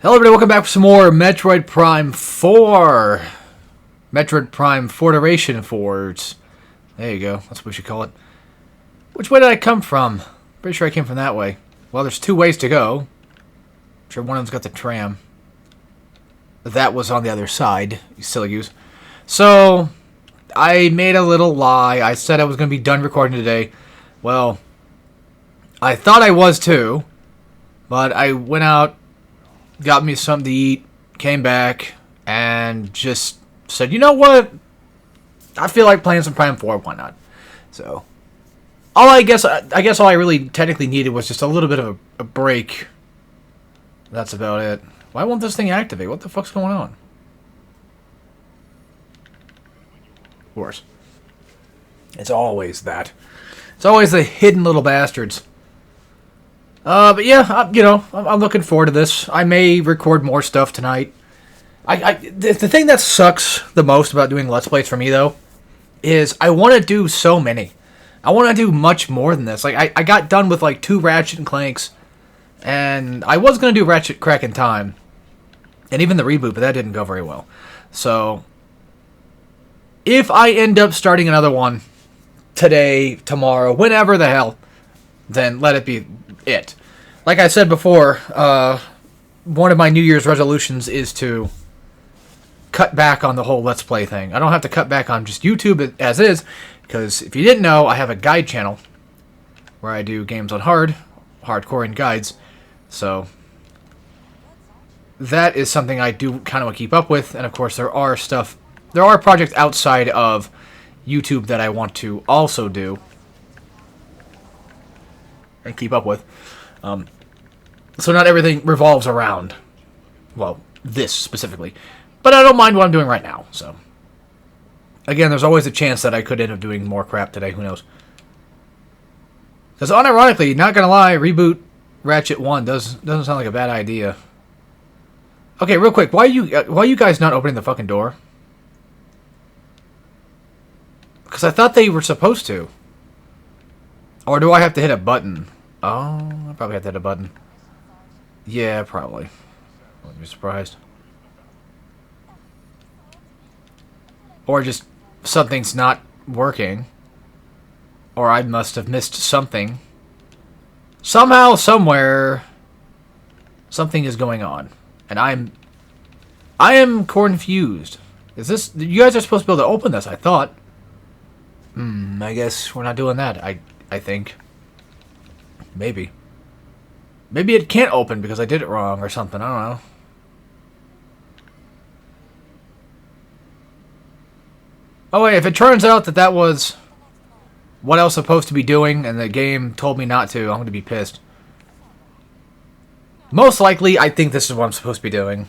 Hello everybody, welcome back for some more Metroid Prime 4. Metroid Prime 4 Duration Forwards. There you go, that's what we should call it. Which way did I come from? Pretty sure I came from that way. Well, there's two ways to go. I'm sure one of them's got the tram. That was on the other side, you silly goose. So, I made a little lie. I said I was going to be done recording today. Well, I thought I was too. But I went out, got me something to eat, came back, and just said, you know what? I feel like playing some Prime 4, why not? So, I guess all I really technically needed was just a little bit of a break. That's about it. Why won't this thing activate? What the fuck's going on? Of course. It's always that. It's always the hidden little bastards. But yeah, I'm looking forward to this. I may record more stuff tonight. The thing that sucks the most about doing Let's Plays for me, though, is I want to do so many. I want to do much more than this. Like, I got done with, like, 2 Ratchet and Clanks, and I was going to do Ratchet Crack in Time, and even the reboot, but that didn't go very well. So, if I end up starting another one today, tomorrow, whenever the hell, then let it be it. Like I said before, one of my New Year's resolutions is to cut back on the whole Let's Play thing. I don't have to cut back on just YouTube as is, because if you didn't know, I have a guide channel where I do games on hardcore, and guides. So that is something I do kind of want to keep up with, and of course there are projects outside of YouTube that I want to also do and keep up with. So not everything revolves around, well, this specifically. But I don't mind what I'm doing right now, so. Again, there's always a chance that I could end up doing more crap today, who knows. Because unironically, not gonna lie, reboot Ratchet 1 doesn't sound like a bad idea. Okay, real quick, why are you guys not opening the fucking door? Because I thought they were supposed to. Or do I have to hit a button? Oh, I probably have to hit a button. Yeah, probably. Wouldn't be surprised. Or just something's not working. Or I must have missed something. Somehow, somewhere, something is going on. And I am confused. Is this... You guys are supposed to be able to open this, I thought. I guess we're not doing that, I think. Maybe. Maybe it can't open because I did it wrong or something. I don't know. Oh, wait. If it turns out that was what I was supposed to be doing and the game told me not to, I'm going to be pissed. Most likely, I think this is what I'm supposed to be doing.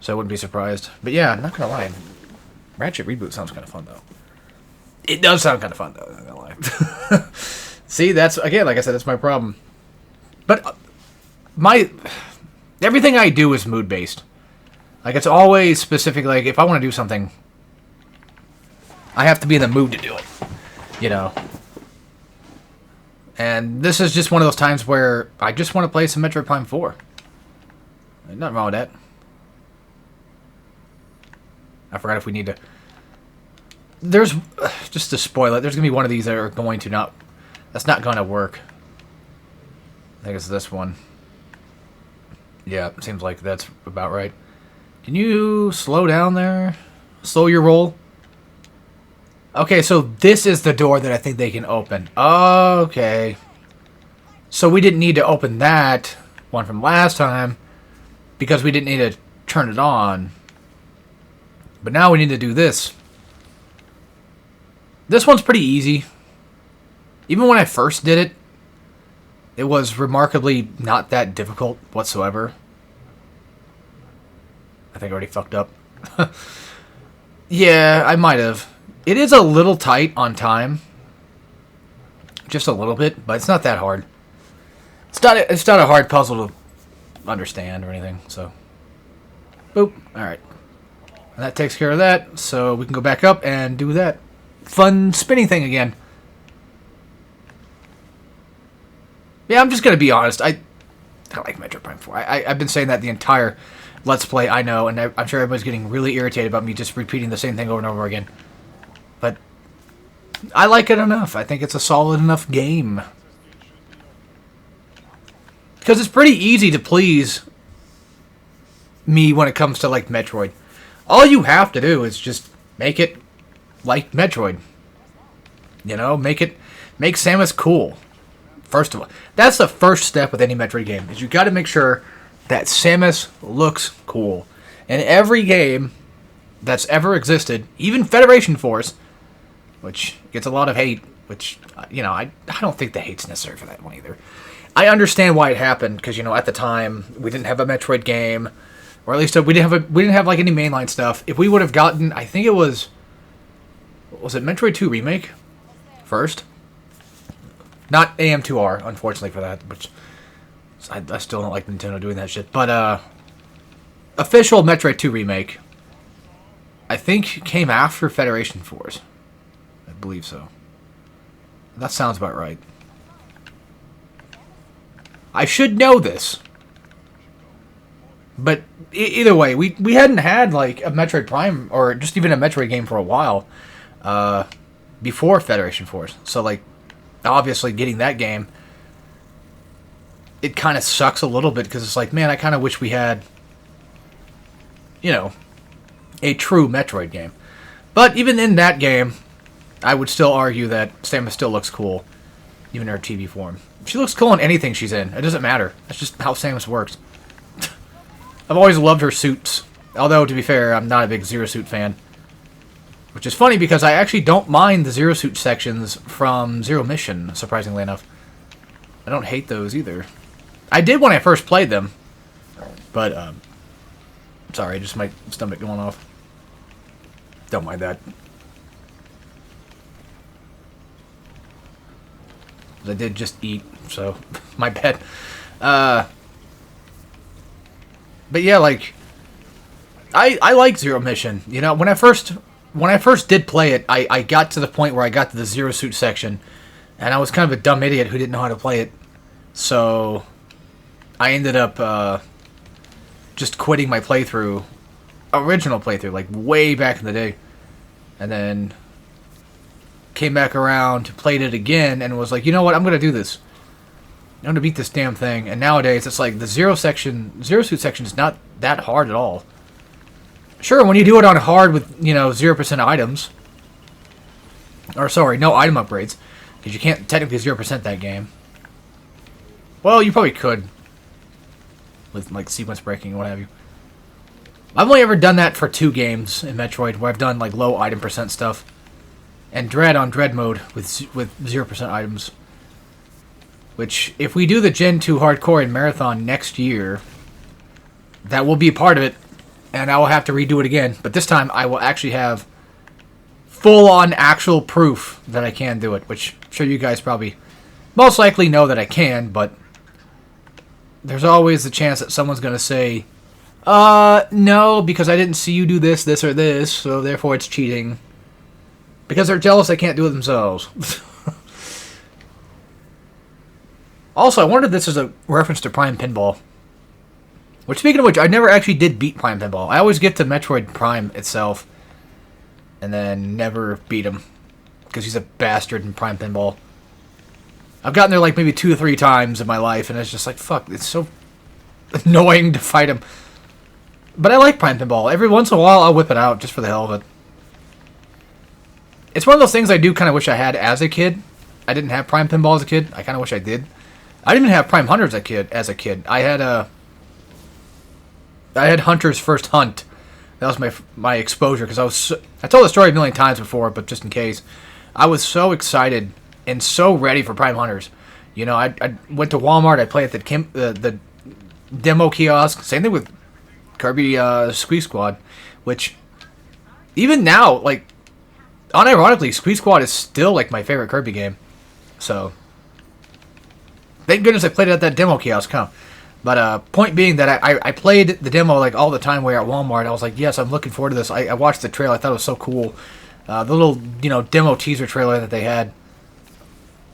So I wouldn't be surprised. But yeah, not going to lie. Ratchet Reboot sounds kind of fun, though. It does sound kind of fun, though. I'm not going to lie. See, that's, again, like I said, that's my problem. But everything I do is mood-based. Like, it's always specific, like, if I want to do something, I have to be in the mood to do it, you know. And this is just one of those times where I just want to play some Metroid Prime 4. There's nothing wrong with that. I forgot if we need to... There's, just to spoil it, there's going to be one of these that are going to not... That's not going to work. I think it's this one. Yeah, it seems like that's about right. Can you slow down there? Slow your roll? Okay, so this is the door that I think they can open. Okay. So we didn't need to open that one from last time because we didn't need to turn it on. But now we need to do this. This one's pretty easy. Even when I first did it, it was remarkably not that difficult whatsoever. I think I already fucked up. Yeah, I might have. It is a little tight on time. Just a little bit, but it's not that hard. It's not a hard puzzle to understand or anything, so. Boop. Alright. And that takes care of that, so we can go back up and do that fun spinning thing again. Yeah, I'm just gonna be honest. I like Metroid Prime 4. I've been saying that the entire Let's Play, I know, and I'm sure everybody's getting really irritated about me just repeating the same thing over and over again. But I like it enough. I think it's a solid enough game. Because it's pretty easy to please me when it comes to, like, Metroid. All you have to do is just make it like Metroid. You know, make Samus cool. First of all, that's the first step with any Metroid game, is you got to make sure that Samus looks cool. And every game that's ever existed, even Federation Force, which gets a lot of hate, which, you know, I don't think the hate's necessary for that one either. I understand why it happened, because, you know, at the time, we didn't have a Metroid game, or at least we didn't have like any mainline stuff. If we would have gotten, I think it was it Metroid 2 Remake first? Not AM2R, unfortunately for that, which I still don't like Nintendo doing that shit. But official Metroid 2 Remake, I think, came after Federation Force. I believe so. That sounds about right. I should know this. But either way, we hadn't had like a Metroid Prime, or just even a Metroid game for a while before Federation Force. So, like, obviously getting that game, it kind of sucks a little bit, because it's like, man, I kind of wish we had, you know, a true Metroid game. But even in that game, I would still argue that Samus still looks cool, even in her TV form. She looks cool in anything she's in. It doesn't matter. That's just how Samus works. I've always loved her suits. Although, to be fair, I'm not a big Zero Suit fan. Which is funny, because I actually don't mind the Zero Suit sections from Zero Mission, surprisingly enough. I don't hate those either. I did when I first played them. But, sorry, just my stomach going off. Don't mind that. I did just eat, so my bad. But yeah, like, I like Zero Mission. You know, when I first did play it, I got to the point where I got to the Zero Suit section, and I was kind of a dumb idiot who didn't know how to play it. So I ended up just quitting my original playthrough, like way back in the day, and then came back around, played it again, and was like, you know what, I'm going to do this. I'm going to beat this damn thing. And nowadays, it's like the Zero Suit section is not that hard at all. Sure, when you do it on hard with, you know, 0% items, or sorry, no item upgrades, because you can't technically 0% that game. Well, you probably could, with, like, sequence breaking and what have you. I've only ever done that for 2 games in Metroid, where I've done, like, low item percent stuff. And Dread on Dread mode with 0% items. Which, if we do the Gen 2 Hardcore and Marathon next year, that will be a part of it. And I will have to redo it again. But this time, I will actually have full-on actual proof that I can do it. Which, I'm sure you guys probably most likely know that I can, but there's always the chance that someone's going to say, no, because I didn't see you do this, this, or this, so therefore it's cheating. Because they're jealous they can't do it themselves. Also, I wonder if this is a reference to Prime Pinball. Which, speaking of which, I never actually did beat Prime Pinball. I always get to Metroid Prime itself, and then never beat him. Because he's a bastard in Prime Pinball. I've gotten there like maybe 2 or 3 times in my life, and it's just like, fuck, it's so annoying to fight him. But I like Prime Pinball. Every once in a while, I'll whip it out just for the hell of it. It's one of those things I do kind of wish I had as a kid. I didn't have Prime Pinball as a kid. I kind of wish I did. I didn't even have Prime Hunters as a kid. I had Hunter's First Hunt. That was my exposure, because I told the story a million times before, but just in case, I was so excited and so ready for Prime Hunters. You know, I went to Walmart. I played at the demo kiosk. Same thing with Kirby Squeak Squad, which even now, like, unironically, Squeak Squad is still like my favorite Kirby game. So thank goodness I played it at that demo kiosk, huh? But point being that I played the demo like all the time while at Walmart. I was like, yes, I'm looking forward to this. I watched the trailer. I thought it was so cool. The little, you know, demo teaser trailer that they had.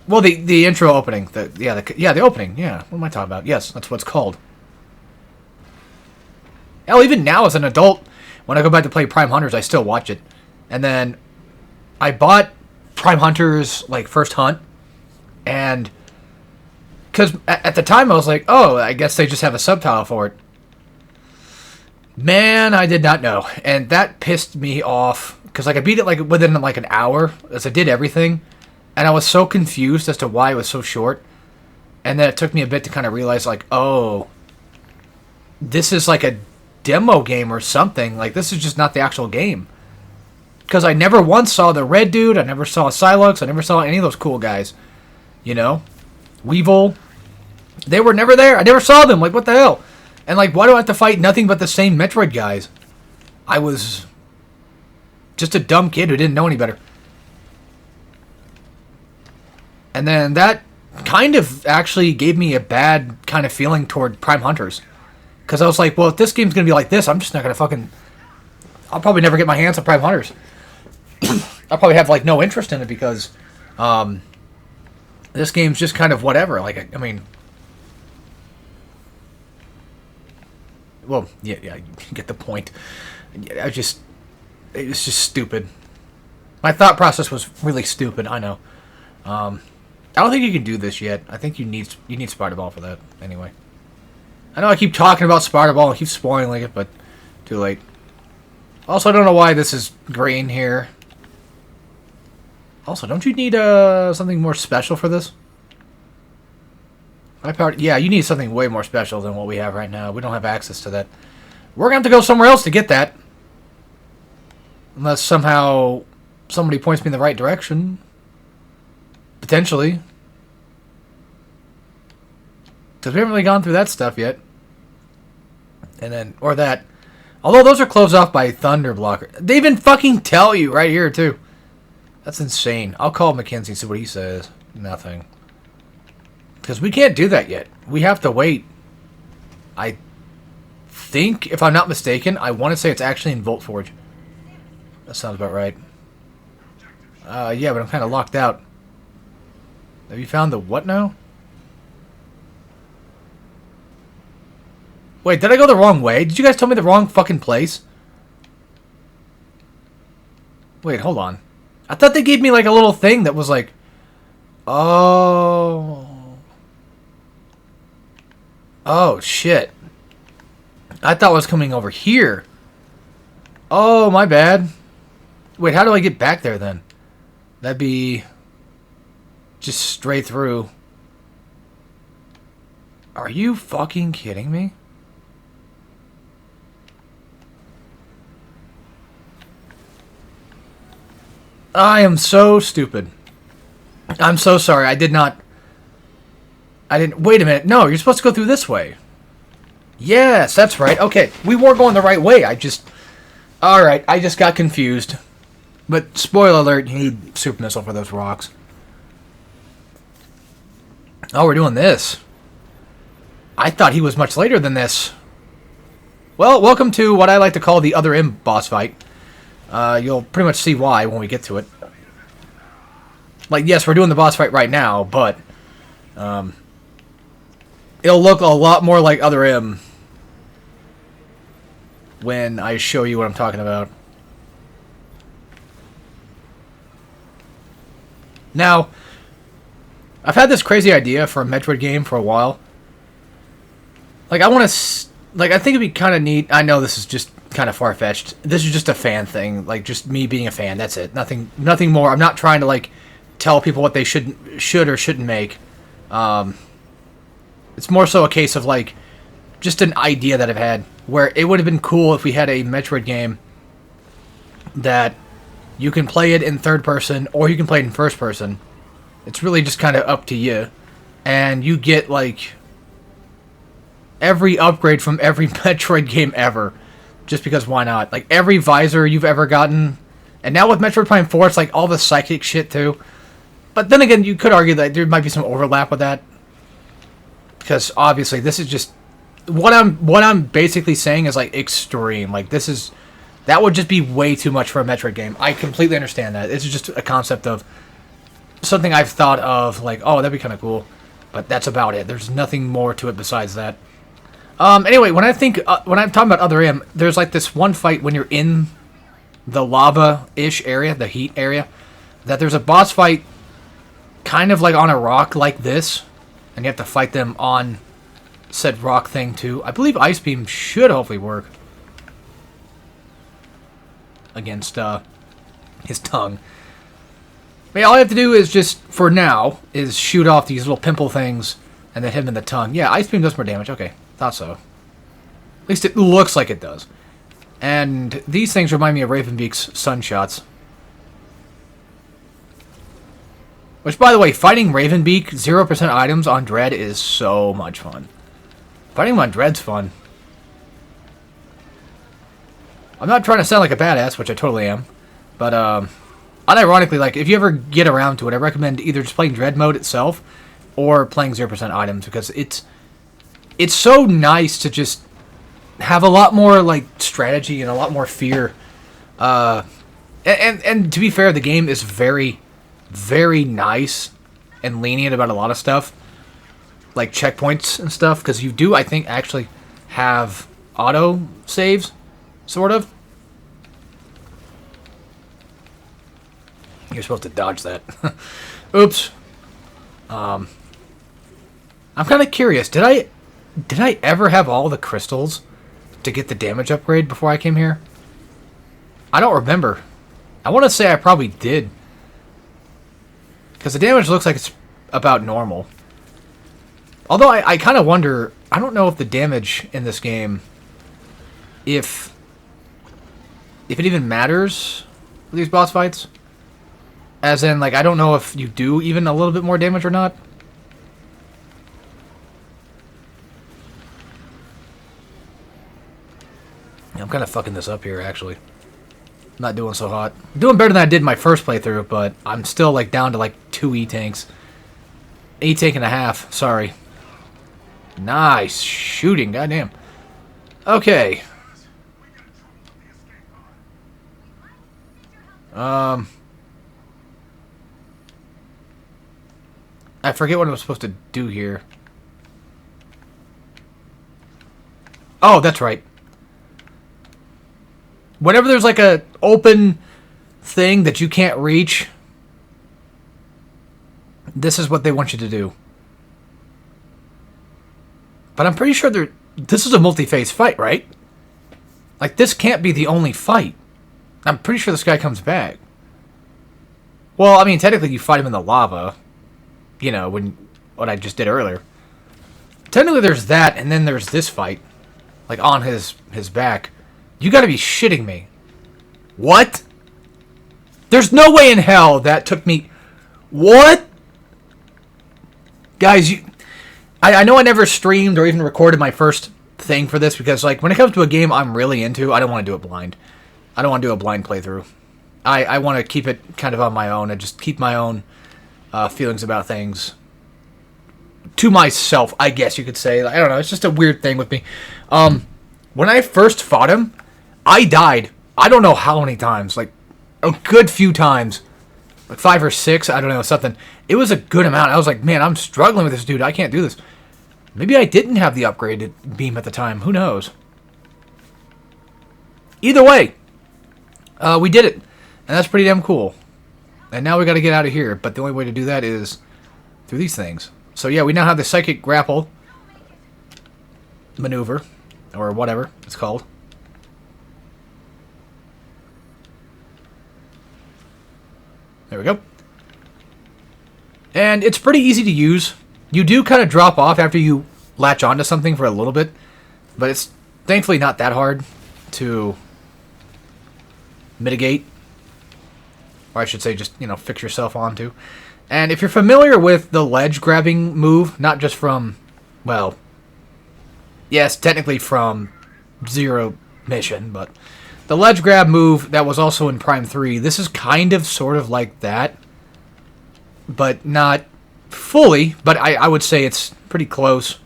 Well, the intro opening. The opening. Yeah, what am I talking about? Yes, that's what it's called. Hell, even now as an adult, when I go back to play Prime Hunters, I still watch it. And then I bought Prime Hunters, like, first hunt. And because at the time I was like, oh, I guess they just have a subtitle for it. Man, I did not know. And that pissed me off. Because, like, I beat it, like, within, like, an hour. As I did everything. And I was so confused as to why it was so short. And then it took me a bit to kind of realize, like, oh, this is like a demo game or something. Like, this is just not the actual game. Because I never once saw the red dude. I never saw Silux. I never saw any of those cool guys. You know? Weevil. They were never there. I never saw them. Like, what the hell? And, like, why do I have to fight nothing but the same Metroid guys? I was just a dumb kid who didn't know any better. And then that kind of actually gave me a bad kind of feeling toward Prime Hunters. Because I was like, well, if this game's going to be like this, I'm just not going to fucking... I'll probably never get my hands on Prime Hunters. I'll probably have, like, no interest in it because this game's just kind of whatever. Like, I mean... Well, yeah, you get the point. It was just stupid. My thought process was really stupid, I know. I don't think you can do this yet. I think you need Spider Ball for that, anyway. I know I keep talking about Spider Ball and keep spoiling it, but too late. Also, I don't know why this is green here. Also, don't you need something more special for this? Yeah, you need something way more special than what we have right now. We don't have access to that. We're going to have to go somewhere else to get that. Unless somehow somebody points me in the right direction. Potentially. Because we haven't really gone through that stuff yet. And then, or that. Although those are closed off by Thunder Blocker. They even fucking tell you right here, too. That's insane. I'll call Mackenzie and see what he says. Nothing. Because we can't do that yet. We have to wait. I think, if I'm not mistaken, I want to say it's actually in Volt Forge. That sounds about right. Yeah, but I'm kind of locked out. Have you found the what now? Wait, did I go the wrong way? Did you guys tell me the wrong fucking place? Wait, hold on. I thought they gave me like a little thing that was like... Oh... Oh, shit. I thought it was coming over here. Oh, my bad. Wait, how do I get back there then? That'd be... just straight through. Are you fucking kidding me? I am so stupid. I'm so sorry. I didn't... Wait a minute. No, you're supposed to go through this way. Yes, that's right. Okay, we were going the right way. Alright, I just got confused. But, spoiler alert, you need Super Missile for those rocks. Oh, we're doing this. I thought he was much later than this. Well, welcome to what I like to call the Other M boss fight. You'll pretty much see why when we get to it. Like, yes, we're doing the boss fight right now, but... it'll look a lot more like Other M when I show you what I'm talking about. Now, I've had this crazy idea for a Metroid game for a while. Like, I want to... Like, I think it'd be kind of neat. I know this is just kind of far-fetched. This is just a fan thing. Like, just me being a fan. That's it. Nothing more. I'm not trying to, like, tell people what they should or shouldn't make. It's more so a case of, like, just an idea that I've had. Where it would have been cool if we had a Metroid game that you can play it in third person or you can play it in first person. It's really just kind of up to you. And you get, like, every upgrade from every Metroid game ever. Just because why not? Like, every visor you've ever gotten. And now with Metroid Prime 4, it's like all the psychic shit, too. But then again, you could argue that there might be some overlap with that. Because, obviously, this is just... What I'm basically saying is, like, extreme. Like, this is... That would just be way too much for a Metroid game. I completely understand that. It's just a concept of... something I've thought of, like, oh, that'd be kind of cool. But that's about it. There's nothing more to it besides that. Anyway, when I'm talking about other M, there's like this one fight when you're in the lava-ish area, the heat area, that there's a boss fight kind of like on a rock like this, and you have to fight them on said rock thing too. I believe Ice Beam should hopefully work against his tongue. But yeah, all I have to do is just, for now, is shoot off these little pimple things and then hit him in the tongue. Yeah, Ice Beam does more damage. Okay, thought so. At least it looks like it does. And these things remind me of Ravenbeak's Sunshots. Which, by the way, fighting Ravenbeak, 0% items on Dread is so much fun. Fighting him on Dread's fun. I'm not trying to sound like a badass, which I totally am. But, unironically, like, if you ever get around to it, I recommend either just playing Dread mode itself or playing 0% items, because it's so nice to just have a lot more, like, strategy and a lot more fear. And to be fair, the game is very, very nice and lenient about a lot of stuff, like checkpoints and stuff, because you do, I think, actually have auto saves, sort of. You're supposed to dodge that. Oops. I'm kind of curious. Did I ever have all the crystals to get the damage upgrade before I came here? I don't remember. I want to say I probably did, because the damage looks like it's about normal. Although I kind of wonder, I don't know if the damage in this game, if it even matters with these boss fights. As in, like, I don't know if you do even a little bit more damage or not. Yeah, I'm kind of fucking this up here, actually. Not doing so hot. Doing better than I did my first playthrough, but I'm still, like, down to, like, 2 E-tanks. E-tank and a half, sorry. Nice shooting, goddamn. Okay. I forget what I'm supposed to do here. Oh, that's right. Whenever there's like a open thing that you can't reach, this is what they want you to do. But I'm pretty sure this is a multi-phase fight, right? Like, this can't be the only fight. I'm pretty sure this guy comes back. Well, I mean, technically you fight him in the lava. You know, what I just did earlier. Technically there's that, and then there's this fight. Like, on his back. You gotta be shitting me. What? There's no way in hell that took me... What? Guys, I know I never streamed or even recorded my first thing for this, because, like, when it comes to a game I'm really into, I don't want to do it blind. I don't want to do a blind playthrough. I want to keep it kind of on my own and just keep my own feelings about things to myself, I guess you could say. I don't know, it's just a weird thing with me. When I first fought him, I died. I don't know how many times, like a good few times. Like 5 or 6, I don't know, something. It was a good amount. I was like, man, I'm struggling with this dude. I can't do this. Maybe I didn't have the upgraded beam at the time. Who knows? Either way, we did it. And that's pretty damn cool. And now we got to get out of here. But the only way to do that is through these things. So yeah, we now have the Psychic Grapple maneuver. Or whatever it's called. There we go. And it's pretty easy to use. You do kind of drop off after you latch onto something for a little bit. But it's thankfully not that hard to mitigate. Or I should say just, fix yourself onto. And if you're familiar with the ledge grabbing move, not just from, well, yes, technically from Zero Mission, but the ledge grab move that was also in Prime 3, this is kind of sort of like that, but not fully, but I would say it's pretty close.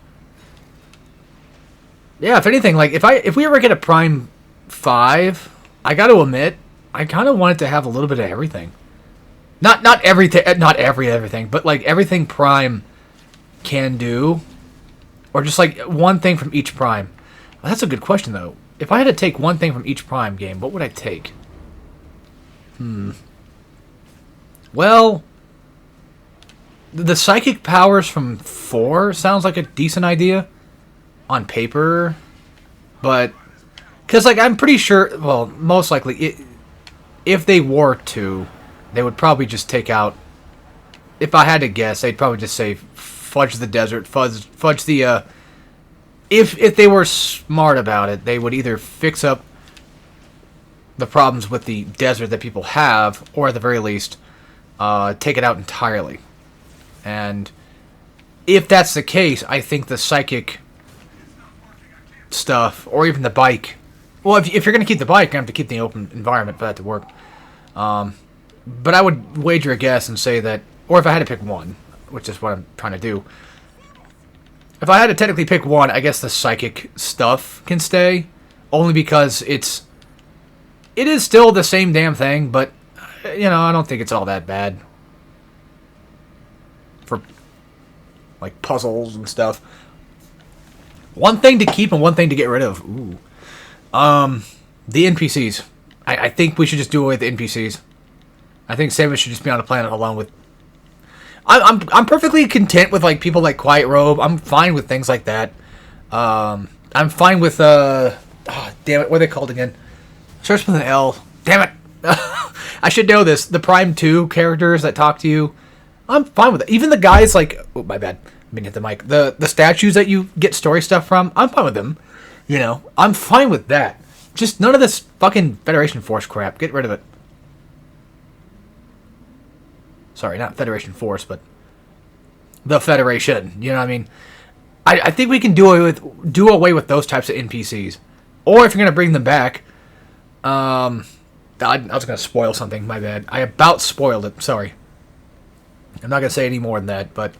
Yeah, if anything, like if we ever get a Prime 5, I got to admit, I kind of want it to have a little bit of everything. Not everything, not everything, but like everything Prime can do, or just like one thing from each Prime. Well, that's a good question though. If I had to take one thing from each Prime game, what would I take? Well, the psychic powers from 4 sounds like a decent idea on paper, but because like I'm pretty sure, well, most likely if they were to, they would probably just take out. If I had to guess, they'd probably just say fudge the desert, fudge the. If they were smart about it, they would either fix up the problems with the desert that people have, or at the very least, take it out entirely. And if that's the case, I think the psychic stuff, or even the bike. Well, if you're going to keep the bike, you have to keep the open environment for that to work. But I would wager a guess and say that, or if I had to pick one, which is what I'm trying to do. If I had to technically pick one, I guess the psychic stuff can stay, only because it is still the same damn thing, but you know, I don't think it's all that bad for like puzzles and stuff. One thing to keep and one thing to get rid of. Ooh. The NPCs. I think we should just do away with the NPCs. I think Samus should just be on a planet alone with. I'm perfectly content with like people like Quiet Robe. I'm fine with things like that. I'm fine with damn it, what are they called again? Starts with an L. Damn it. I should know this. The Prime 2 characters that talk to you. I'm fine with it. Even the guys like, oh my bad. I mean hit the mic. The statues that you get story stuff from, I'm fine with them. You know, I'm fine with that. Just none of this fucking Federation Force crap. Get rid of it. Sorry, not Federation Force, but the Federation. You know what I mean? I think we can do away with those types of NPCs. Or if you're going to bring them back, I was going to spoil something. My bad. I about spoiled it. Sorry. I'm not going to say any more than that, but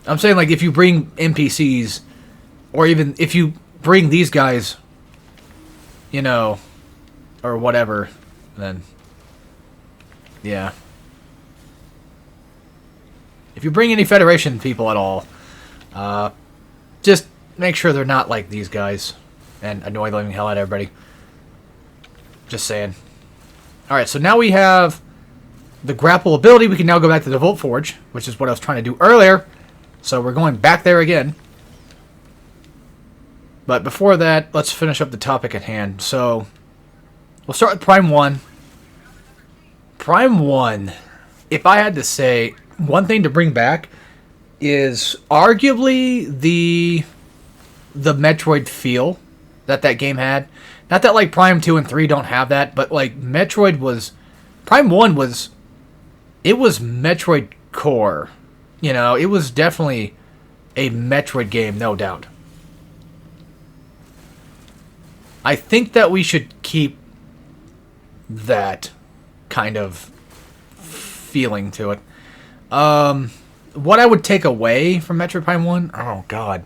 I'm saying, like, if you bring NPCs, or even if you bring these guys, you know, or whatever, then, yeah. If you bring any Federation people at all, just make sure they're not like these guys and annoy the living hell out of everybody. Just saying. Alright, so now we have the grapple ability. We can now go back to the Volt Forge, which is what I was trying to do earlier. So we're going back there again. But before that, let's finish up the topic at hand. So we'll start with Prime 1. Prime 1, if I had to say, one thing to bring back is arguably the Metroid feel that game had. Not that like Prime 2 and 3 don't have that, but like Metroid was... Prime 1 was... It was Metroid core. You know, it was definitely a Metroid game, no doubt. I think that we should keep that kind of feeling to it. What I would take away from Metroid Prime 1? Oh, God.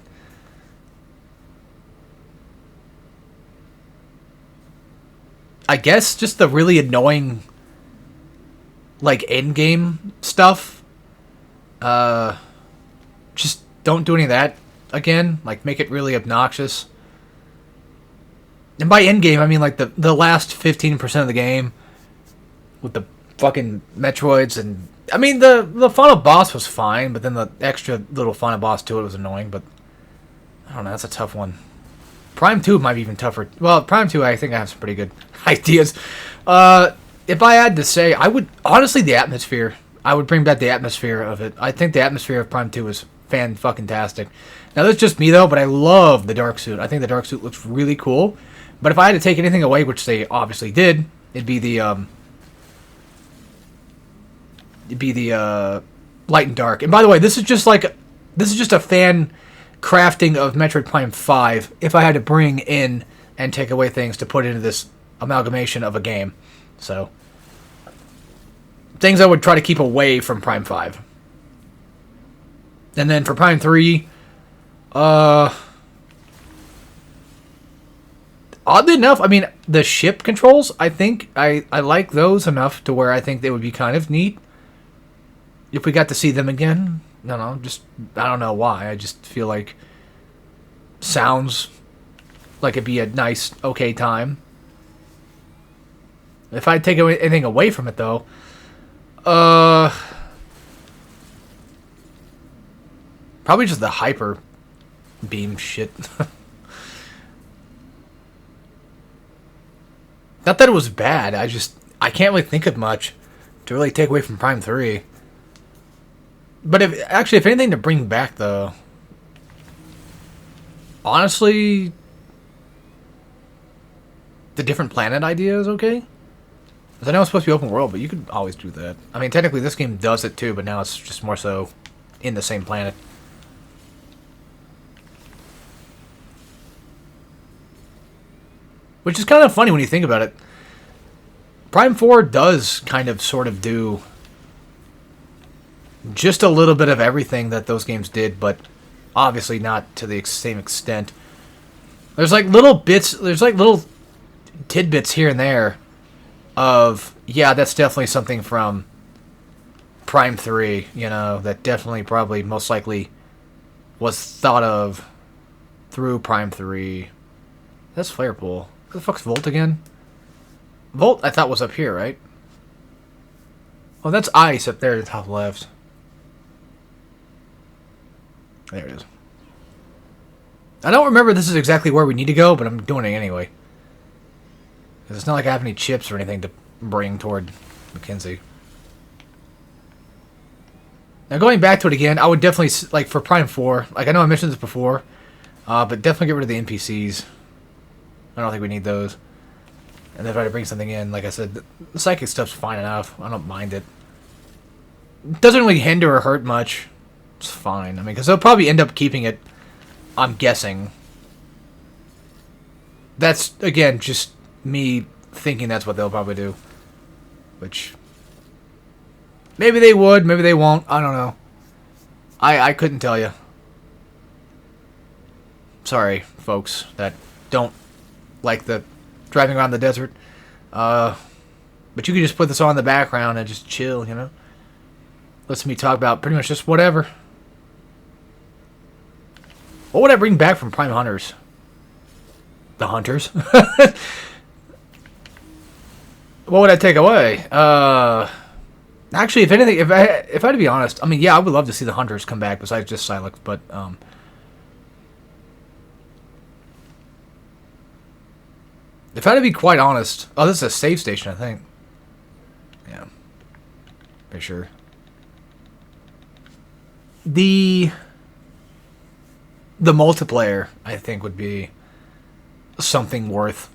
I guess just the really annoying, like, end-game stuff. Just don't do any of that again. Like, make it really obnoxious. And by endgame, I mean, like, the last 15% of the game with the fucking Metroids and... I mean, the final boss was fine, but then the extra little final boss to it was annoying, but... I don't know, that's a tough one. Prime 2 might be even tougher. Well, Prime 2, I think I have some pretty good ideas. If I had to say, I would... Honestly, the atmosphere. I would bring back the atmosphere of it. I think the atmosphere of Prime 2 is fan-fucking-tastic. Now, that's just me, though, but I love the dark suit. I think the dark suit looks really cool. But if I had to take anything away, which they obviously did, it'd be the light and dark. And by the way, this is just a fan crafting of Metroid Prime 5 if I had to bring in and take away things to put into this amalgamation of a game. So, things I would try to keep away from Prime 5. And then for Prime 3, Oddly enough, I mean, the ship controls, I think I like those enough to where I think they would be kind of neat if we got to see them again. No, no, just, I don't know why. I just feel like sounds like it'd be a nice, okay time. If I take anything away from it, though, probably just the hyper beam shit. Not that it was bad, I can't really think of much to really take away from Prime 3. But if anything to bring back, though, honestly, the different planet idea is okay. Because I know it's supposed to be open world, but you could always do that. I mean, technically this game does it too, but now it's just more so in the same planet. Which is kind of funny when you think about it. Prime 4 does kind of sort of do just a little bit of everything that those games did, but obviously not to the same extent. There's like little bits, there's like little tidbits here and there of, yeah, that's definitely something from Prime 3, you know, that definitely probably most likely was thought of through Prime 3. That's Flare Pool. Where the fuck's Volt again? Volt, I thought, was up here, right? Oh, that's Ice up there in the top left. There it is. I don't remember this is exactly where we need to go, but I'm doing it anyway. Because it's not like I have any chips or anything to bring toward Mackenzie. Now, going back to it again, I would definitely, like, for Prime 4, like, I know I mentioned this before, but definitely get rid of the NPCs. I don't think we need those. And then if I had to bring something in, like I said, the psychic stuff's fine enough. I don't mind it. It doesn't really hinder or hurt much. It's fine. I mean, because they'll probably end up keeping it, I'm guessing. That's, again, just me thinking that's what they'll probably do. Which, maybe they would, maybe they won't. I don't know. I couldn't tell you. Sorry, folks, that don't like the driving around the desert. But you could just put this on in the background and just chill, you know? Listen to me talk about pretty much just whatever. What would I bring back from Prime Hunters? The Hunters? What would I take away? Actually, if anything, if I had to be honest, I mean, yeah, I would love to see the Hunters come back besides just Silex, but, if I had to be quite honest... Oh, this is a save station, I think. Yeah. Pretty sure. The multiplayer, I think, would be something worth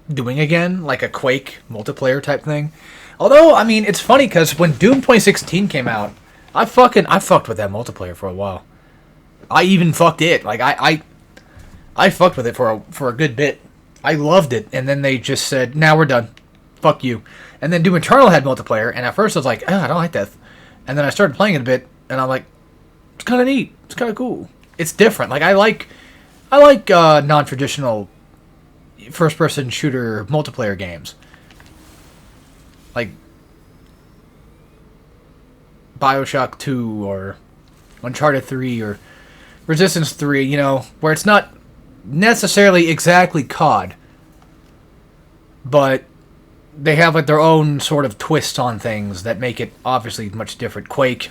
doing again. Like a Quake multiplayer type thing. Although, I mean, it's funny because when Doom 2016 came out, I fucked with that multiplayer for a while. I even fucked it. Like, I fucked with it for a good bit. I loved it, and then they just said, "Now we're done. Fuck you." And then Doom Eternal had multiplayer, and at first I was like, I don't like that. And then I started playing it a bit, and I'm like, it's kind of neat. It's kind of cool. It's different. Like, I like non-traditional first-person shooter multiplayer games. Like BioShock 2, or Uncharted 3, or Resistance 3, you know, where it's not necessarily exactly COD, but they have like their own sort of twist on things that make it obviously much different. Quake,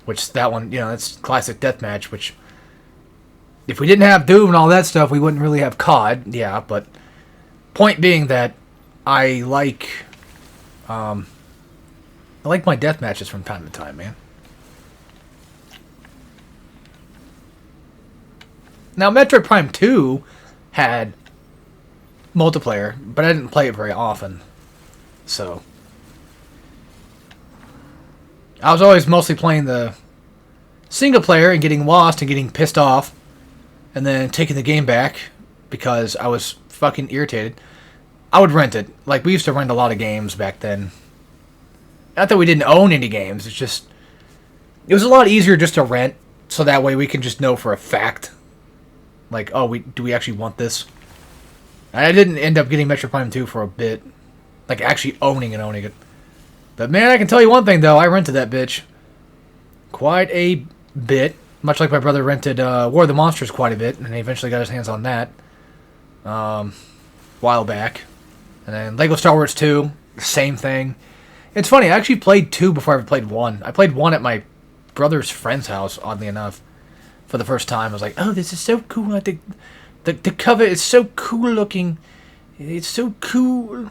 which that one, you know, that's classic deathmatch, which if we didn't have Doom and all that stuff, we wouldn't really have COD. Yeah, but point being that I like my deathmatches from time to time, man. Now, Metroid Prime 2 had multiplayer, but I didn't play it very often. So, I was always mostly playing the single player and getting lost and getting pissed off, and then taking the game back because I was fucking irritated. I would rent it. Like, we used to rent a lot of games back then. Not that we didn't own any games, it's just... It was a lot easier just to rent, so that way we can just know for a fact... Like, oh, do we actually want this? I didn't end up getting Metroid Prime 2 for a bit. Like, actually owning it. But, man, I can tell you one thing, though. I rented that bitch quite a bit. Much like my brother rented War of the Monsters quite a bit. And he eventually got his hands on that. A while back. And then Lego Star Wars 2. Same thing. It's funny. I actually played 2 before I ever played 1. I played 1 at my brother's friend's house, oddly enough. For the first time. I was like, oh, this is so cool. I think the cover is so cool looking. It's so cool.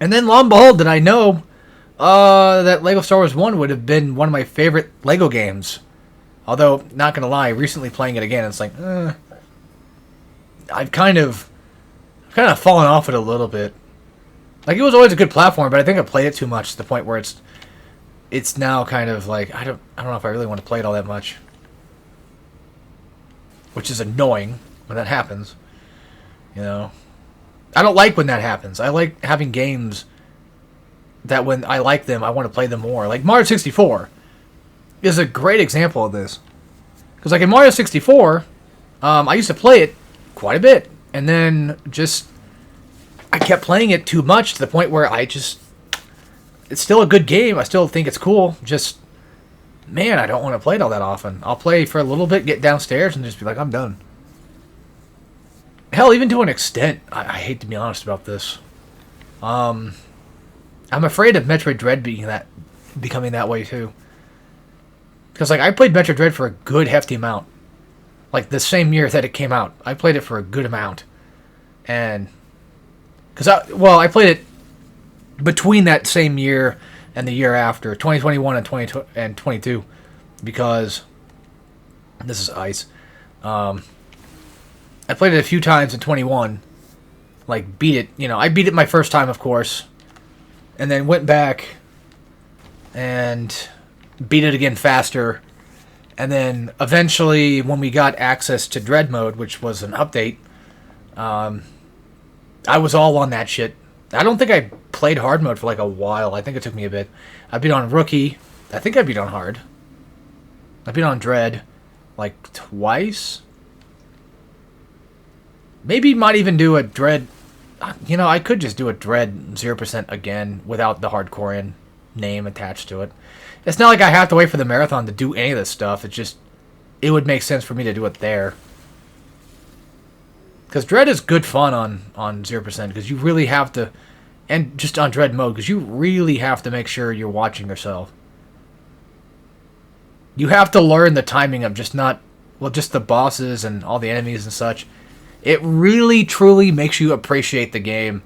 And then, lo and behold, did I know that Lego Star Wars 1 would have been one of my favorite Lego games. Although, not going to lie, recently playing it again, it's like, I've kind of fallen off it a little bit. Like, it was always a good platform, but I think I played it too much to the point where it's now kind of like, I don't know if I really want to play it all that much. Which is annoying when that happens. You know? I don't like when that happens. I like having games that when I like them, I want to play them more. Like Mario 64 is a great example of this. Because like in Mario 64, I used to play it quite a bit. And then just, I kept playing it too much to the point where it's still a good game. I still think it's cool. Just, man, I don't want to play it all that often. I'll play for a little bit, get downstairs, and just be like, I'm done. Hell, even to an extent, I hate to be honest about this. I'm afraid of Metroid Dread becoming that way too. Because like I played Metroid Dread for a good hefty amount. Like the same year that it came out, I played it for a good amount, and I played it between that same year and the year after, 2021 and 2022, because this is ice. I played it a few times in 21, like beat it. You know, I beat it my first time, of course, and then went back and beat it again faster. And then eventually, when we got access to Dread Mode, which was an update, I was all on that shit. I don't think I played Hard Mode for like a while. I think it took me a bit. I beat on Rookie. I think I beat on Hard. I beat on Dread like twice. Maybe might even do a Dread. You know, I could just do a Dread 0% again without the Hardcore name attached to it. It's not like I have to wait for the marathon to do any of this stuff. It's just, it would make sense for me to do it there. Because Dread is good fun on 0%, because you really have to, and just on Dread mode, because you really have to make sure you're watching yourself. You have to learn the timing of just the bosses and all the enemies and such. It really, truly makes you appreciate the game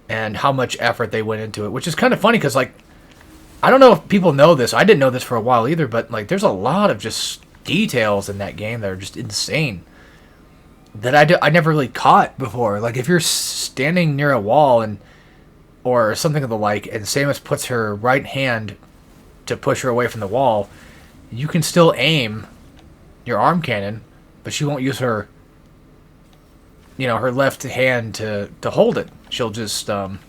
and how much effort they went into it, which is kind of funny, because, like, I don't know if people know this. I didn't know this for a while either, but, like, there's a lot of just details in that game that are just insane that I never really caught before. Like, if you're standing near a wall or something of the like, and Samus puts her right hand to push her away from the wall, you can still aim your arm cannon, but she won't use her left hand to hold it. She'll just, did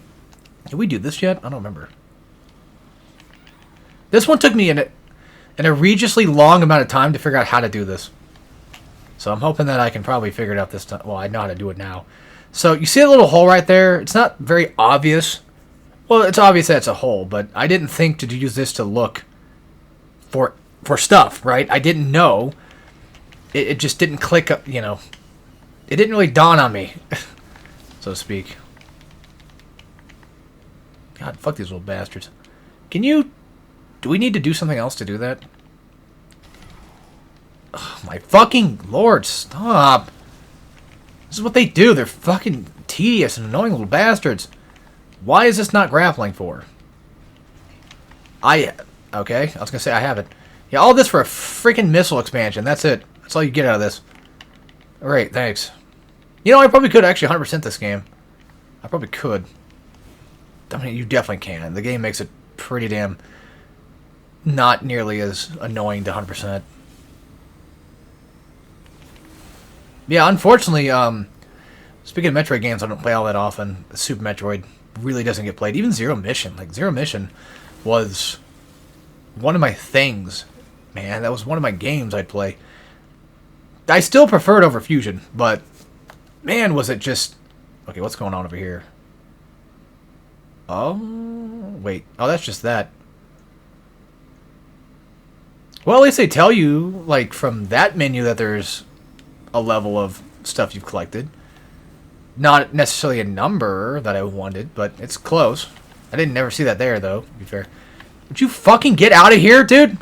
we do this yet? I don't remember. This one took me an egregiously long amount of time to figure out how to do this. So I'm hoping that I can probably figure it out this time. Well, I know how to do it now. So you see a little hole right there? It's not very obvious. Well, it's obvious that it's a hole, but I didn't think to use this to look for stuff, right? I didn't know. It just didn't click up, It didn't really dawn on me, so to speak. God, fuck these little bastards. Do we need to do something else to do that? Oh, my fucking lord, stop. This is what they do. They're fucking tedious and annoying little bastards. Why is this not grappling for? Okay, I was going to say I have it. Yeah, all this for a freaking missile expansion. That's it. That's all you get out of this. Alright, thanks. I probably could actually 100% this game. I probably could. I mean, you definitely can. The game makes it pretty damn not nearly as annoying to 100%. Yeah, unfortunately, speaking of Metroid games I don't play all that often, Super Metroid really doesn't get played. Even Zero Mission. Like, Zero Mission was one of my things. Man, that was one of my games I'd play. I still prefer it over Fusion, but man, was it just... Okay, what's going on over here? Oh, wait. Oh, that's just that. Well, at least they tell you, like, from that menu that there's a level of stuff you've collected. Not necessarily a number that I wanted, but it's close. I didn't never see that there, though, to be fair. Would you fucking get out of here, dude?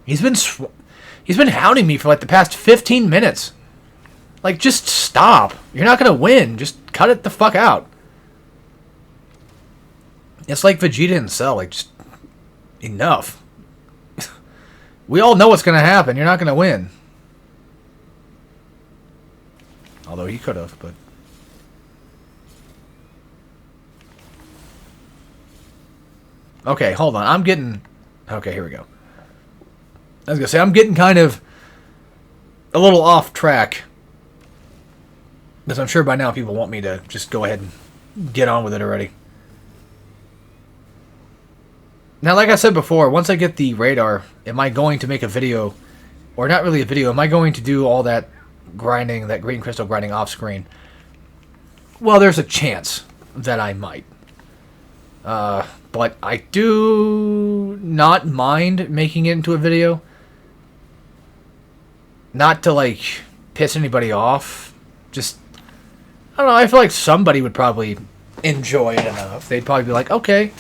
He's been hounding me for like the past 15 minutes. Like, just stop. You're not gonna win. Just cut it the fuck out. It's like Vegeta and Cell. Like, just enough. We all know what's gonna happen. You're not gonna win. Although he could have, but... Okay, hold on. I'm getting... Okay, here we go. I was gonna say, I'm getting kind of a little off track. Because I'm sure by now people want me to just go ahead and get on with it already. Now, like I said before, once I get the radar, am I going to make a video, or not really a video, am I going to do all that grinding, that green crystal grinding off screen? Well, there's a chance that I might. But I do not mind making it into a video. Not to, like, piss anybody off. Just, I don't know, I feel like somebody would probably enjoy it enough. They'd probably be like, okay,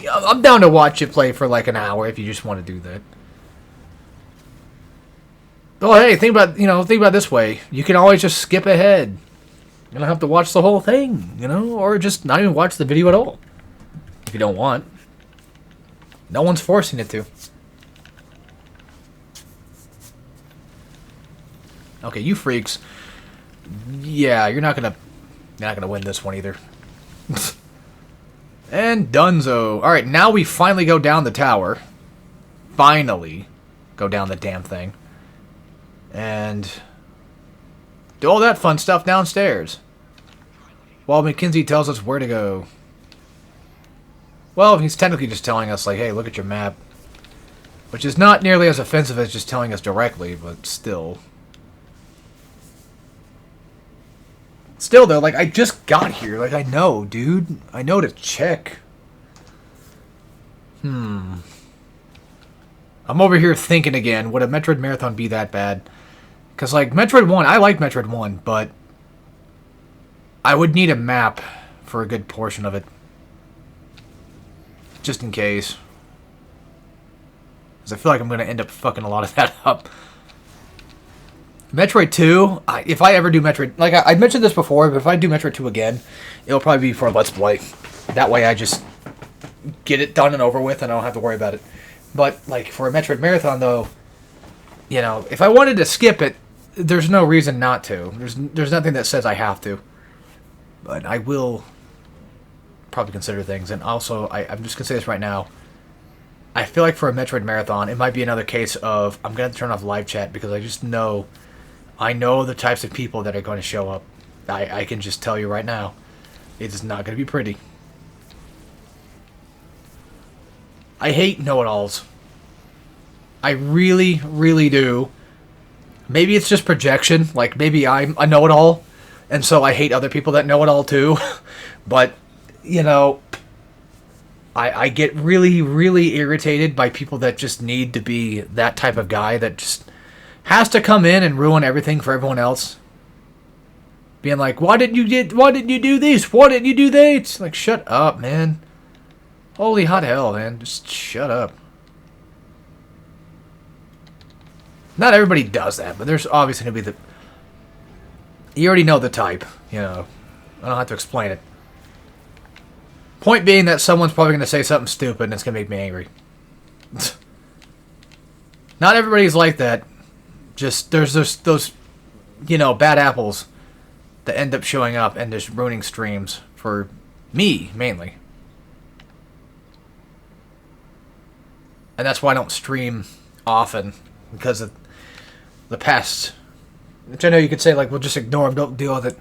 I'm down to watch it play for like an hour if you just want to do that. Oh, hey, think about it this way. You can always just skip ahead. You don't have to watch the whole thing, or just not even watch the video at all. If you don't want. No one's forcing it to. Okay, you freaks. Yeah, you're not gonna win this one either. And Dunzo. Alright, now we finally go down the tower. Finally go down the damn thing. And do all that fun stuff downstairs. While Mackenzie tells us where to go. Well, he's technically just telling us, like, hey, look at your map. Which is not nearly as offensive as just telling us directly, but still. Still, though, like, I just got here. Like, I know, dude. I know to check. I'm over here thinking again, would a Metroid Marathon be that bad? Because, like, Metroid 1, I like Metroid 1, but I would need a map for a good portion of it. Just in case. Because I feel like I'm going to end up fucking a lot of that up. Metroid 2, if I ever do Metroid... Like, I mentioned this before, but if I do Metroid 2 again, it'll probably be for a Let's Play. That way I just get it done and over with, and I don't have to worry about it. But, like, for a Metroid Marathon, though, if I wanted to skip it, there's no reason not to. There's nothing that says I have to. But I will probably consider things. And also, I'm just going to say this right now. I feel like for a Metroid Marathon, it might be another case of I'm going to have to turn off live chat because I just know... I know the types of people that are going to show up. I can just tell you right now. It's not going to be pretty. I hate know-it-alls. I really, really do. Maybe it's just projection. Like, maybe I'm a know-it-all, and so I hate other people that know it all too. But, I get really, really irritated by people that just need to be that type of guy that just... has to come in and ruin everything for everyone else. Being like, why didn't you do this? Why didn't you do that? It's like, shut up, man. Holy hot hell, man. Just shut up. Not everybody does that, but there's obviously going to be you already know the type, I don't have to explain it. Point being that someone's probably going to say something stupid and it's going to make me angry. Not everybody's like that. Just, there's those, bad apples that end up showing up and just ruining streams for me, mainly. And that's why I don't stream often, because of the past. Which I know you could say, like, well, just ignore them, don't deal with it.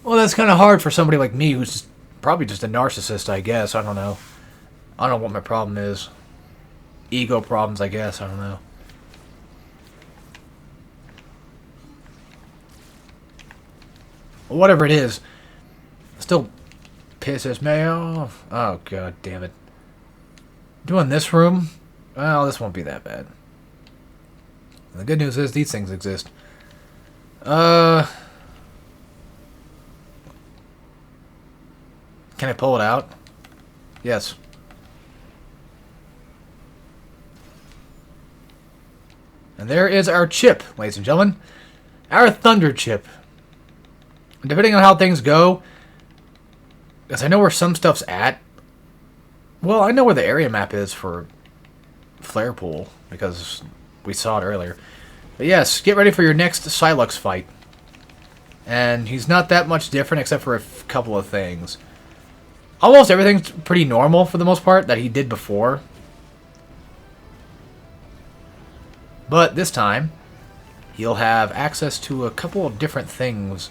Well, that's kind of hard for somebody like me who's Probably just a narcissist, I guess. I don't know. I don't know what my problem is. Ego problems, I guess. I don't know. Whatever it is, it still pisses me off. Oh, god damn it. Doing this room? Well, this won't be that bad. The good news is these things exist. Can I pull it out? Yes. And there is our chip, ladies and gentlemen. Our Thunder chip. Depending on how things go, because I know where some stuff's at. Well, I know where the area map is for Flare Pool, because we saw it earlier. But yes, get ready for your next Silux fight. And he's not that much different except for a couple of things. Almost everything's pretty normal for the most part that he did before. But this time, he'll have access to a couple of different things.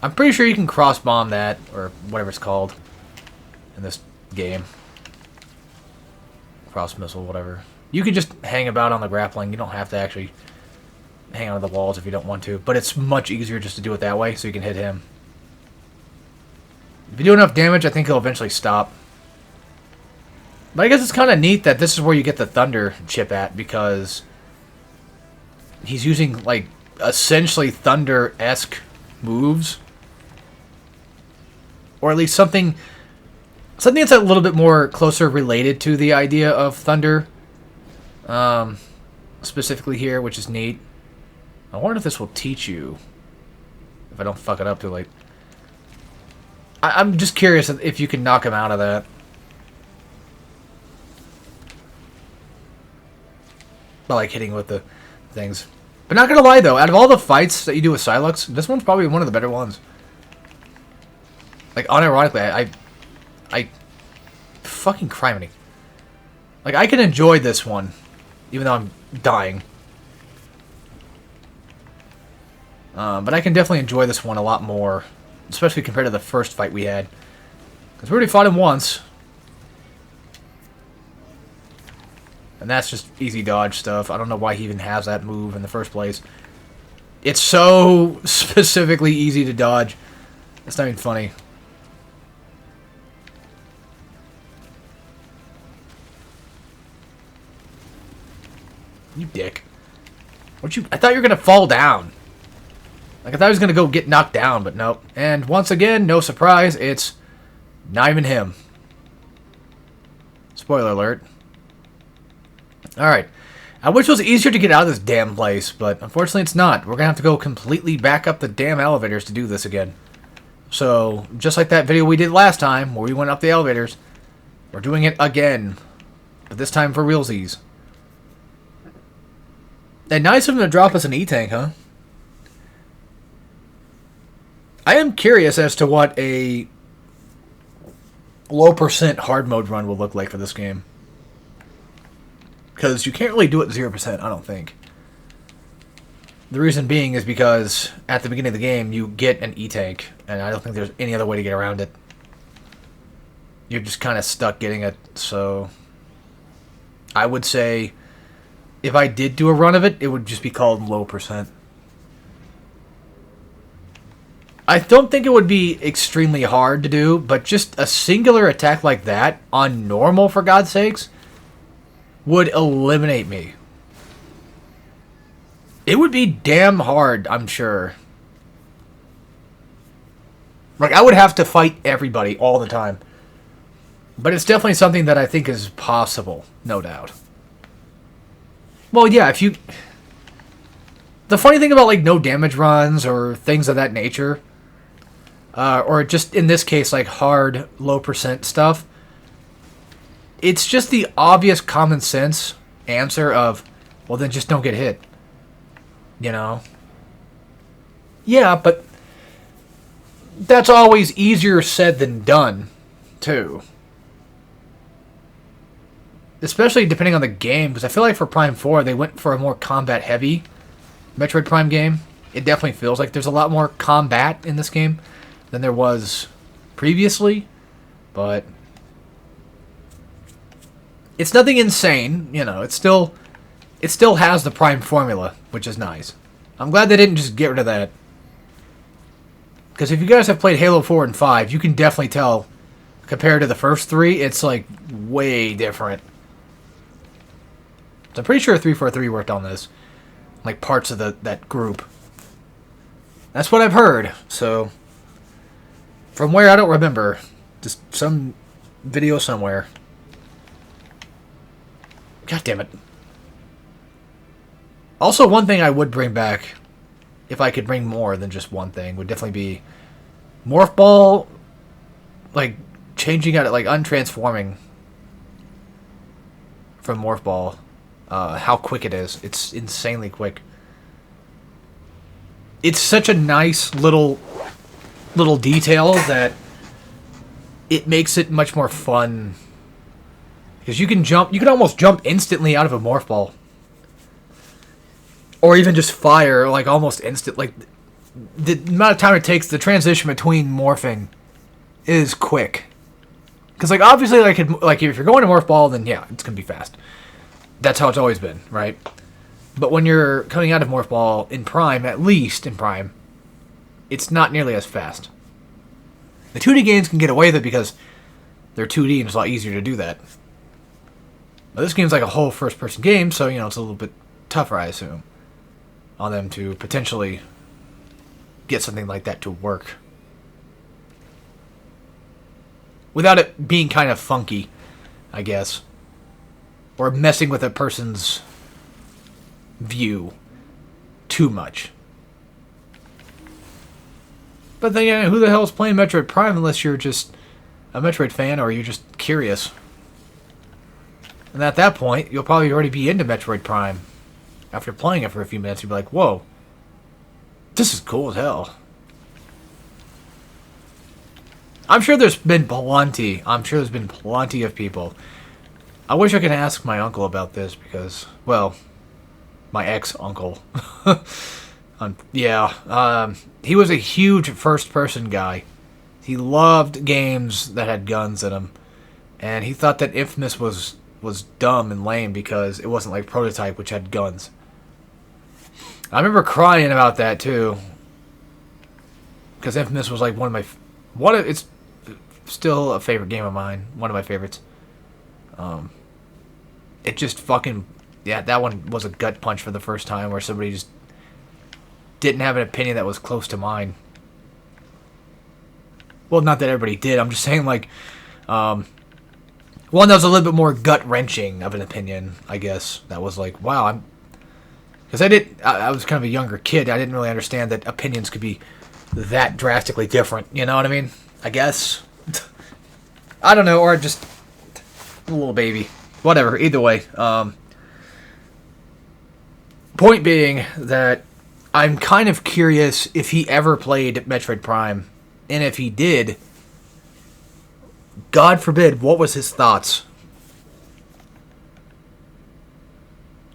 I'm pretty sure you can cross-bomb that, or whatever it's called, in this game. Cross-missile, whatever. You can just hang about on the grappling. You don't have to actually hang onto the walls if you don't want to. But it's much easier just to do it that way, so you can hit him. If you do enough damage, I think he'll eventually stop. But I guess it's kind of neat that this is where you get the Thunder chip at, because he's using, like, essentially Thunder-esque moves. Or at least something that's a little bit more closer related to the idea of Thunder. Specifically here, which is neat. I wonder if this will teach you. If I don't fuck it up too late. I'm just curious if you can knock him out of that. By, like, hitting with the things. But not gonna lie, though, out of all the fights that you do with Silux, this one's probably one of the better ones. Like, unironically, I fucking criminy. Like, I can enjoy this one, even though I'm dying. But I can definitely enjoy this one a lot more, especially compared to the first fight we had. Because we already fought him once. And that's just easy dodge stuff. I don't know why he even has that move in the first place. It's so specifically easy to dodge. It's not even funny. You dick. I thought you were going to fall down. Like, I thought he was going to go get knocked down, but nope. And once again, no surprise, it's not even him. Spoiler alert. Alright. I wish it was easier to get out of this damn place, but unfortunately it's not. We're going to have to go completely back up the damn elevators to do this again. So, just like that video we did last time, where we went up the elevators, we're doing it again. But this time for realsies. And nice of him to drop us an E-Tank, huh? I am curious as to what a low percent hard mode run will look like for this game. Because you can't really do it 0%, I don't think. The reason being is because at the beginning of the game, you get an E-Tank, and I don't think there's any other way to get around it. You're just kind of stuck getting it, so I would say if I did do a run of it, it would just be called low percent. I don't think it would be extremely hard to do, but just a singular attack like that, on normal for God's sakes, would eliminate me. It would be damn hard, I'm sure. Like, I would have to fight everybody all the time. But it's definitely something that I think is possible, no doubt. Well, yeah, if you... The funny thing about, like, no damage runs or things of that nature, or just, in this case, like, hard, low percent stuff, it's just the obvious common sense answer of, well, then just don't get hit. You know? Yeah, but that's always easier said than done, too. Especially depending on the game, because I feel like for Prime 4, they went for a more combat-heavy Metroid Prime game. It definitely feels like there's a lot more combat in this game than there was previously. But it's nothing insane, you know. It still has the Prime formula, which is nice. I'm glad they didn't just get rid of that. Because if you guys have played Halo 4 and 5, you can definitely tell, compared to the first three, it's like way different. So I'm pretty sure 343 worked on this. Like parts of that group. That's what I've heard. So, from where I don't remember. Just some video somewhere. God damn it. Also, one thing I would bring back, if I could bring more than just one thing, would definitely be Morph Ball, like, changing out, like, untransforming from Morph Ball. How quick it is. It's insanely quick. It's such a nice little detail that it makes it much more fun. Because you can almost jump instantly out of a Morph Ball. Or even just fire, like, almost instant. Like, the amount of time it takes, the transition between morphing is quick. Because, like, obviously, like, if you're going to Morph Ball, then, yeah, it's going to be fast. That's how it's always been, right? But when you're coming out of Morph Ball in Prime, at least in Prime, it's not nearly as fast. The 2D games can get away with it because they're 2D and it's a lot easier to do that. But this game's like a whole first-person game, so, you know, it's a little bit tougher, I assume, on them to potentially get something like that to work. Without it being kind of funky, I guess. Or messing with a person's view too much. But then again, who the hell is playing Metroid Prime unless you're just a Metroid fan or you're just curious? And at that point, you'll probably already be into Metroid Prime. After playing it for a few minutes, you'll be like, whoa, this is cool as hell. I'm sure there's been plenty of people. I wish I could ask my uncle about this because, well, my ex-uncle. He was a huge first-person guy. He loved games that had guns in them. And he thought that Infamous was dumb and lame because it wasn't like Prototype, which had guns. I remember crying about that, too. Because Infamous was like it's still a favorite game of mine. One of my favorites. It just fucking... Yeah, that one was a gut punch for the first time where somebody just didn't have an opinion that was close to mine. Well, not that everybody did. I'm just saying, like, one that was a little bit more gut-wrenching of an opinion, I guess. That was like, wow, because I was kind of a younger kid. I didn't really understand that opinions could be that drastically different. You know what I mean? I guess. I don't know, or just a little baby. Whatever, either way. Point being that I'm kind of curious if he ever played Metroid Prime. And if he did, God forbid, what was his thoughts?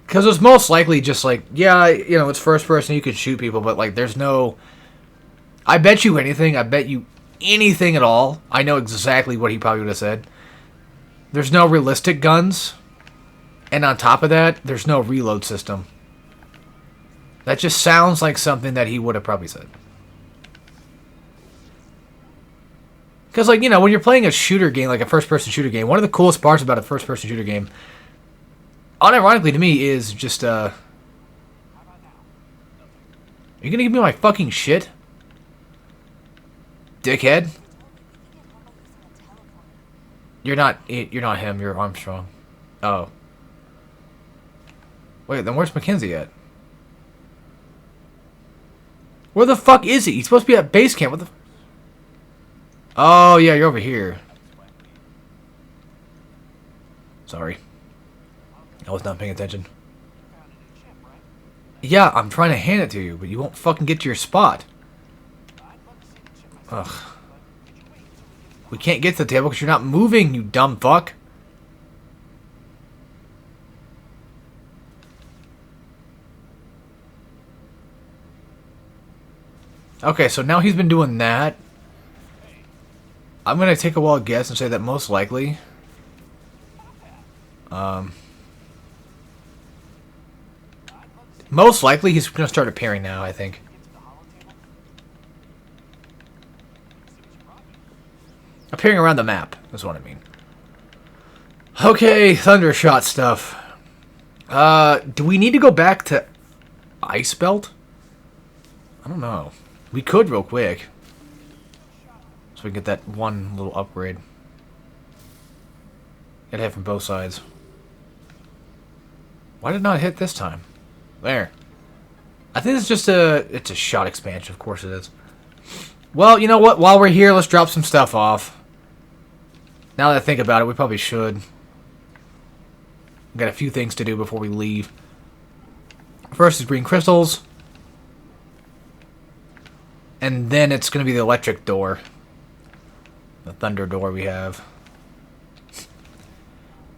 Because it was most likely just like, yeah, you know, it's first person, you can shoot people, but like there's no... I bet you anything at all, I know exactly what he probably would have said. There's no realistic guns. And on top of that, there's no reload system. That just sounds like something that he would have probably said. Because, like, you know, when you're playing a shooter game, like a first-person shooter game, one of the coolest parts about a first-person shooter game, unironically to me, is just, Are you gonna give me my fucking shit? Dickhead? You're not him, you're Armstrong. Oh. Wait, then where's Mackenzie at? Where the fuck is he? He's supposed to be at base camp. What the... Oh, yeah, you're over here. Sorry. I was not paying attention. Yeah, I'm trying to hand it to you, but you won't fucking get to your spot. Ugh. We can't get to the table because you're not moving, you dumb fuck. Okay, so now he's been doing that. I'm going to take a wild guess and say that most likely... most likely he's going to start appearing now, I think. Appearing around the map, is what I mean. Okay, Thundershot stuff. Do we need to go back to Ice Belt? I don't know. We could real quick. So we can get that one little upgrade. Gotta hit from both sides. Why did it not hit this time? There. I think it's just it's a shot expansion, of course it is. Well, you know what? While we're here, let's drop some stuff off. Now that I think about it, we probably should. We've got a few things to do before we leave. First is green crystals. And then it's going to be the electric door. The thunder door we have.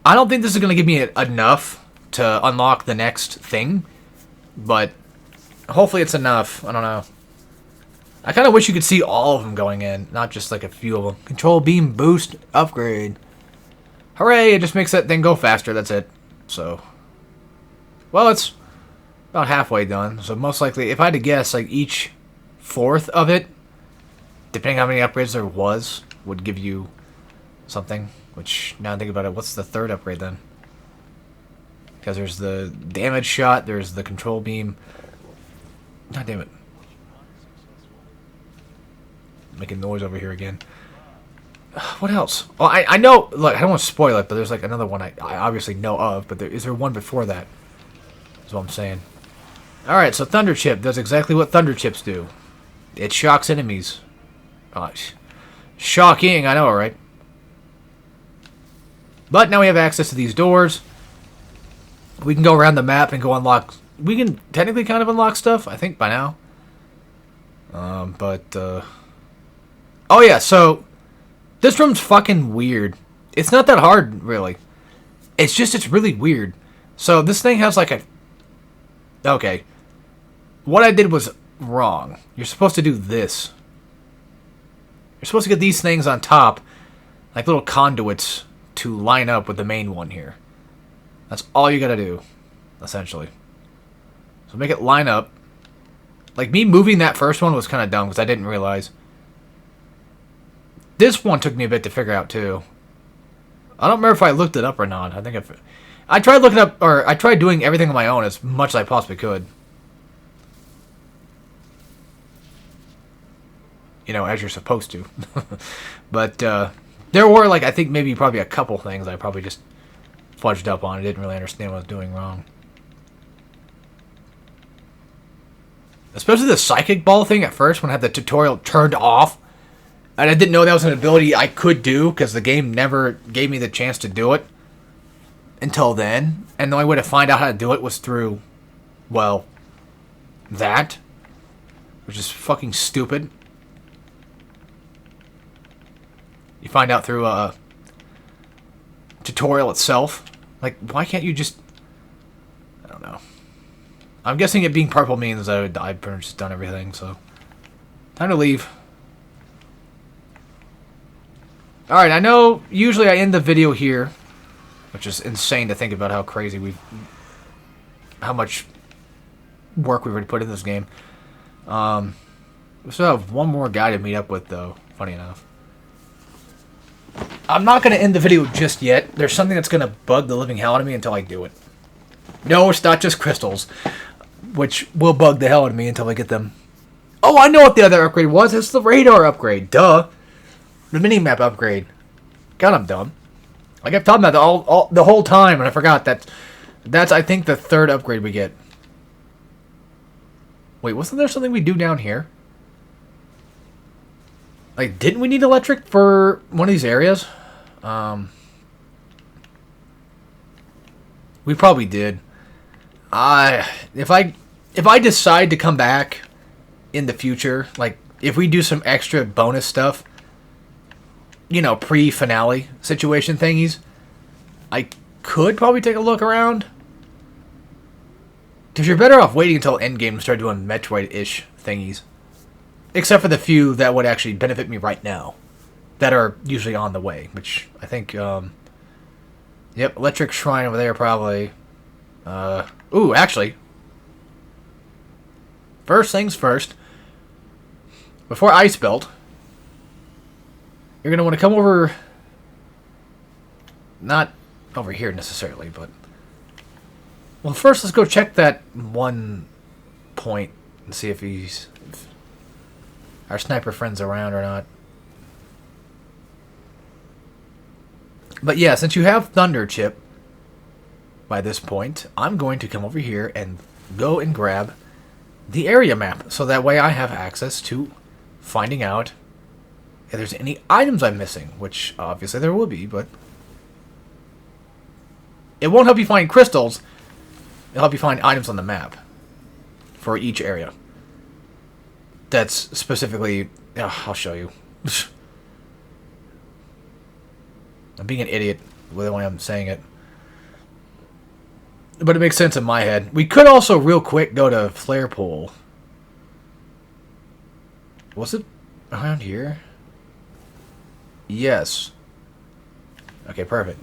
I don't think this is going to give me enough to unlock the next thing. But hopefully it's enough. I don't know. I kind of wish you could see all of them going in. Not just like a few of them. Control beam boost upgrade. Hooray! It just makes that thing go faster. That's it. So. Well, it's about halfway done. So most likely, if I had to guess, like each fourth of it, depending on how many upgrades there was, would give you something. Which, now I think about it, what's the third upgrade then? Because there's the damage shot, there's the control beam. God damn it. Making noise over here again. What else? Oh, I know, look, I don't want to spoil it, but there's like another one I obviously know of, but is there one before that? That's what I'm saying. Alright, so Thunder Chip does exactly what Thunder Chips do. It shocks enemies. Shocking, I know, right? But now we have access to these doors. We can go around the map and go unlock... We can technically kind of unlock stuff, I think, by now. Oh, yeah, so... This room's fucking weird. It's not that hard, really. It's just, it's really weird. So, this thing has like a... Okay. What I did was wrong. You're supposed to do this. You're supposed to get these things on top, like little conduits, to line up with the main one here. That's all you gotta do, essentially. So make it line up. Like, me moving that first one was kind of dumb, because I didn't realize. This one took me a bit to figure out, too. I don't remember if I looked it up or not. I think I tried looking up, or I tried doing everything on my own as much as I possibly could. You know, as you're supposed to. But, there were, like, I think maybe probably a couple things I probably just fudged up on. I didn't really understand what I was doing wrong. Especially the psychic ball thing at first when I had the tutorial turned off. And I didn't know that was an ability I could do because the game never gave me the chance to do it until then. And the only way to find out how to do it was through, well, that. Which is fucking stupid. You find out through a tutorial itself. Like, why can't you just... I don't know. I'm guessing it being purple means that I've pretty much just done everything, so... Time to leave. Alright, I know usually I end the video here, which is insane to think about how crazy how much work we've already put in this game. We still have one more guy to meet up with, though, funny enough. I'm not going to end the video just yet. There's something that's going to bug the living hell out of me until I do it. No, it's not just crystals, which will bug the hell out of me until I get them. Oh, I know what the other upgrade was. It's the radar upgrade. Duh. The mini-map upgrade. God, I'm dumb. Like, I've talked about that the whole time, and I forgot that's, I think, the third upgrade we get. Wait, wasn't there something we do down here? Like, didn't we need electric for one of these areas? We probably did. If I decide to come back in the future, like, if we do some extra bonus stuff, you know, pre-finale situation thingies, I could probably take a look around. Because you're better off waiting until endgame to start doing Metroid-ish thingies. Except for the few that would actually benefit me right now. that are usually on the way, which I think, yep, Electric Shrine over there probably. Ooh, actually, first things first, before Ice Belt, you're going to want to come over, not over here necessarily, but, well, first let's go check that one point and see if if our sniper friend's around or not. But yeah, since you have Thunder Chip by this point, I'm going to come over here and go and grab the area map, so that way I have access to finding out if there's any items I'm missing, which obviously there will be, but it won't help you find crystals. It'll help you find items on the map for each area. That's specifically... I'll show you. I'm being an idiot with the way I'm saying it. But it makes sense in my head. We could also real quick go to Flare Pool. Was it around here? Yes. Okay, perfect.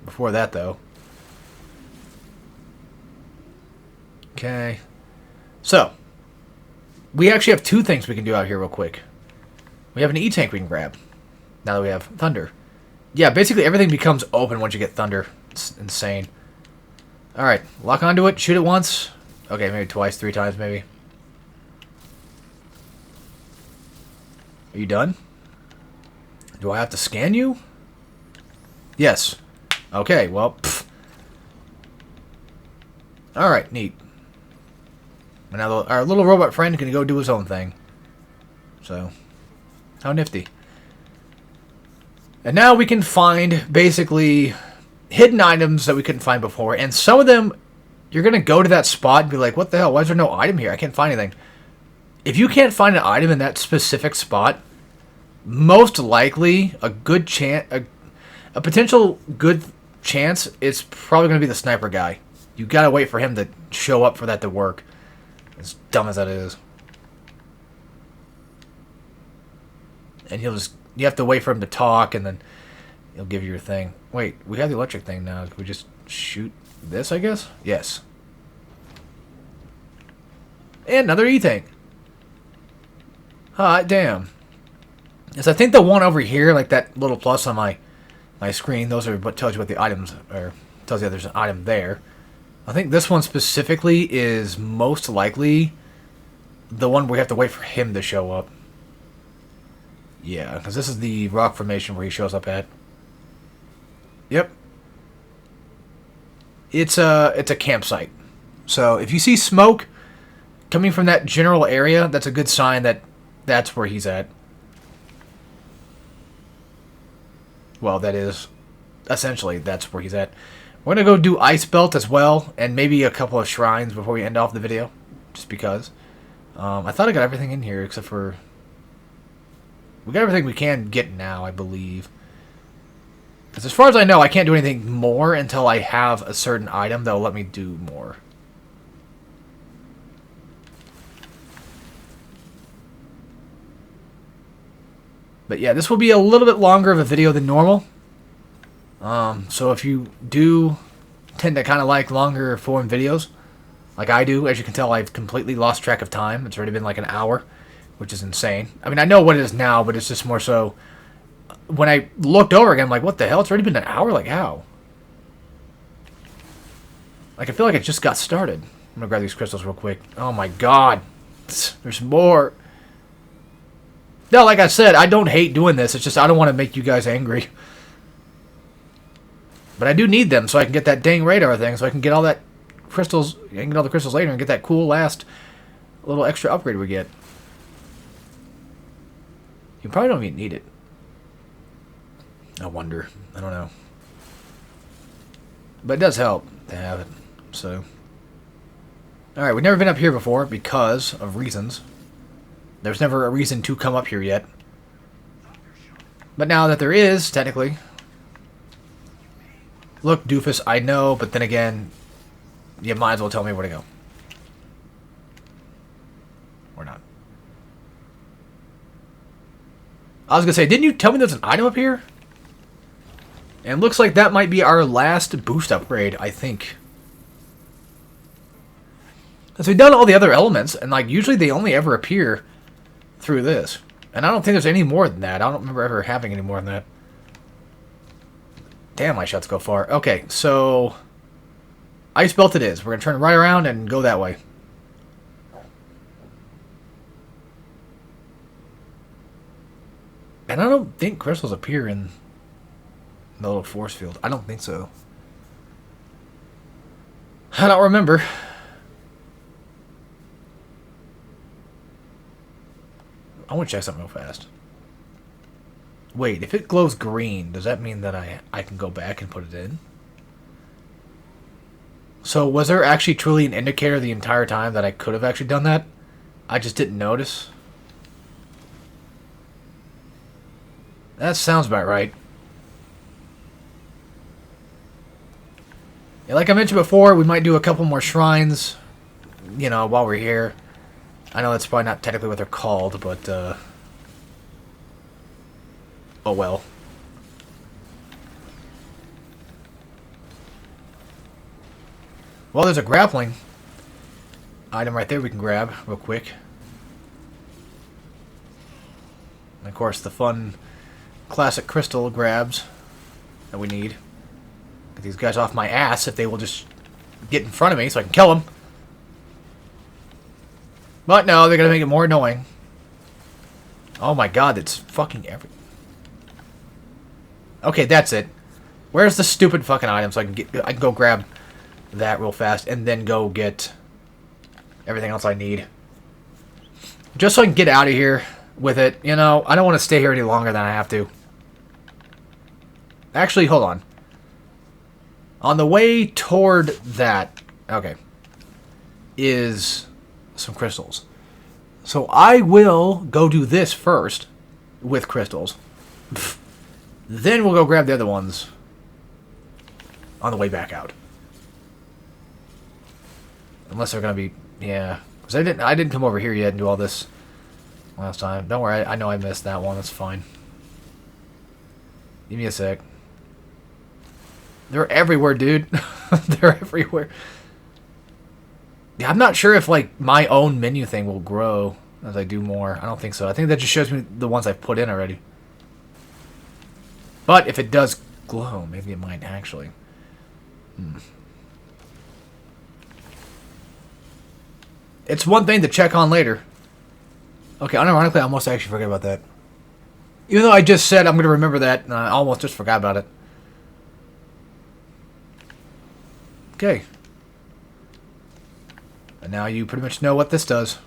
Before that, though. Okay. So, we actually have two things we can do out here real quick. We have an E-Tank we can grab. Now that we have Thunder. Yeah, basically everything becomes open once you get Thunder. It's insane. Alright, lock onto it, shoot it once. Okay, maybe twice, 3 times maybe. Are you done? Do I have to scan you? Yes. Okay, well, alright, neat. And now our little robot friend can go do his own thing. So, how nifty. And now we can find, basically, hidden items that we couldn't find before. And some of them, you're going to go to that spot and be like, what the hell, why is there no item here? I can't find anything. If you can't find an item in that specific spot, most likely, a good chance, a potential good chance, it's probably going to be the sniper guy. You got to wait for him to show up for that to work. As dumb as that is. And you have to wait for him to talk, and then he'll give you your thing. Wait, we have the electric thing now. Can we just shoot this, I guess? Yes. And another E-Tank. Hot damn. Yes, I think the one over here, like that little plus on my screen, those are what tells you what the items are. Tells you there's an item there. I think this one specifically is most likely the one where we have to wait for him to show up. Yeah, because this is the rock formation where he shows up at. Yep. It's a campsite. So if you see smoke coming from that general area, that's a good sign that that's where he's at. Well, that is essentially that's where he's at. We're going to go do Ice Belt as well, and maybe a couple of shrines before we end off the video, just because. I thought I got everything in here except for... We got everything we can get now, I believe. Because as far as I know, I can't do anything more until I have a certain item that will let me do more. But yeah, this will be a little bit longer of a video than normal. So if you do tend to kind of like longer form videos, like I do, as you can tell, I've completely lost track of time. It's already been like an hour, which is insane. I mean, I know what it is now, but it's just more so... When I looked over again, I'm like, what the hell? It's already been an hour? Like, how? Like, I feel like it just got started. I'm gonna grab these crystals real quick. Oh my god. There's more. No, like I said, I don't hate doing this. It's just I don't want to make you guys angry. But I do need them so I can get that dang radar thing, so I can get all that crystals, I can get all the crystals later and get that cool last little extra upgrade we get. You probably don't even need it. I wonder. I don't know. But it does help to have it. So. Alright, we've never been up here before because of reasons. There's never a reason to come up here yet. But now that there is, technically. Look, doofus, I know, but then again, you might as well tell me where to go. Or not. I was gonna say, didn't you tell me there's an item up here? And it looks like that might be our last boost upgrade, I think. Because we've done all the other elements, and like usually they only ever appear through this. And I don't think there's any more than that. I don't remember ever having any more than that. Damn, my shots go far. Okay, so ice belt it is. We're going to turn right around and go that way. And I don't think crystals appear in the little force field. I don't think so. I don't remember. I want to check something real fast. Wait, if it glows green, does that mean that I can go back and put it in? So was there actually truly an indicator the entire time that I could have actually done that? I just didn't notice. That sounds about right. Yeah, like I mentioned before, we might do a couple more shrines, you know, while we're here. I know that's probably not technically what they're called, but, oh well. Well, there's a grappling item right there we can grab real quick. And of course, the fun classic crystal grabs that we need. Get these guys off my ass if they will just get in front of me so I can kill them. But no, they're going to make it more annoying. Oh my god, that's fucking every... Okay, that's it. Where's the stupid fucking item so I can go grab that real fast and then go get everything else I need. Just so I can get out of here with it. You know, I don't want to stay here any longer than I have to. Actually, hold on. On the way toward that, okay, is some crystals. So I will go do this first with crystals. Then we'll go grab the other ones on the way back out. Unless they're going to be... Yeah. Because I didn't come over here yet and do all this last time. Don't worry, I know I missed that one. That's fine. Give me a sec. They're everywhere, dude. They're everywhere. Yeah, I'm not sure if, like, my own menu thing will grow as I do more. I don't think so. I think that just shows me the ones I've put in already. But if it does glow, maybe it might actually. It's one thing to check on later. Okay, unironically, I almost actually forgot about that. Even though I just said I'm going to remember that, and I almost just forgot about it. Okay. And now you pretty much know what this does.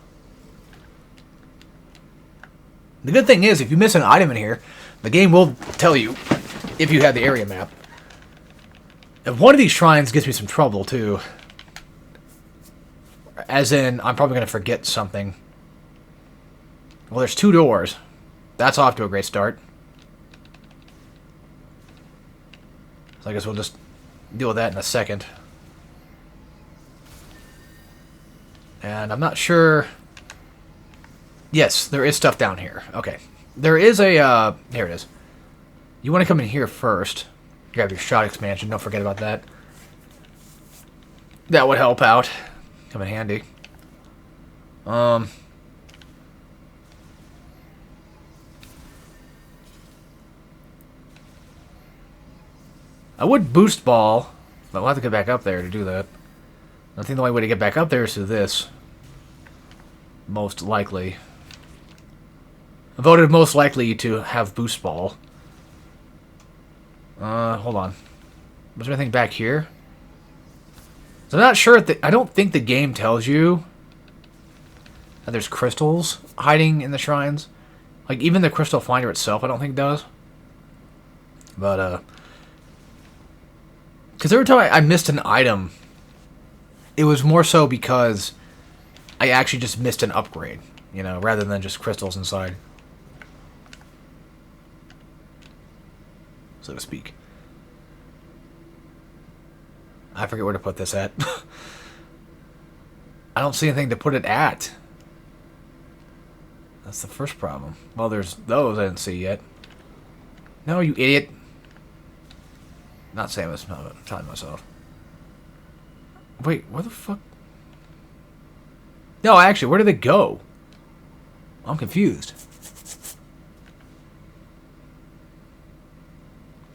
The good thing is, if you miss an item in here, the game will tell you if you have the area map. If one of these shrines gives me some trouble, too. As in, I'm probably going to forget something. Well, there's 2 doors. That's off to a great start. So I guess we'll just deal with that in a second. And I'm not sure... Yes, there is stuff down here. Okay. There is a, here it is. You want to come in here first. Grab your shot expansion. Don't forget about that. That would help out. Come in handy. I would boost ball, but we'll have to get back up there to do that. I think the only way to get back up there is through this. Most likely. I voted most likely to have boost ball. Hold on. Was there anything back here? So I'm not sure if I don't think the game tells you that there's crystals hiding in the shrines. Like, even the crystal finder itself, I don't think does. But, because every time I missed an item, it was more so because I actually just missed an upgrade, you know, rather than just crystals inside. So to speak. I forget where to put this at. I don't see anything to put it at. That's the first problem. Well, there's those I didn't see yet. No, you idiot. Not Samus. No, I'm telling myself. Wait, where the fuck? No, actually, where did they go? I'm confused.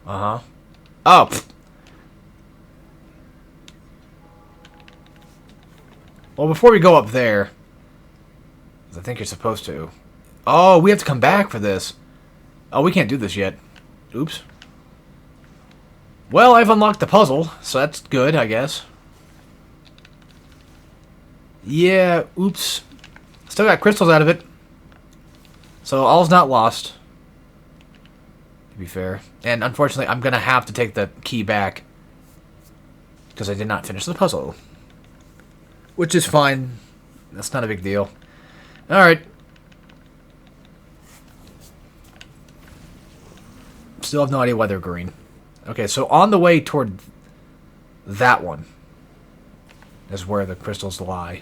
Uh-huh. Oh, pfft. Well, before we go up there, 'cause I think you're supposed to. Oh, we have to come back for this. Oh, we can't do this yet. Oops. Well, I've unlocked the puzzle, so that's good, I guess. Yeah, oops. Still got crystals out of it. So all's not lost. To be fair. And unfortunately, I'm going to have to take the key back. Because I did not finish the puzzle. Which is fine. That's not a big deal. Alright. Still have no idea why they're green. Okay, so on the way toward that one is where the crystals lie.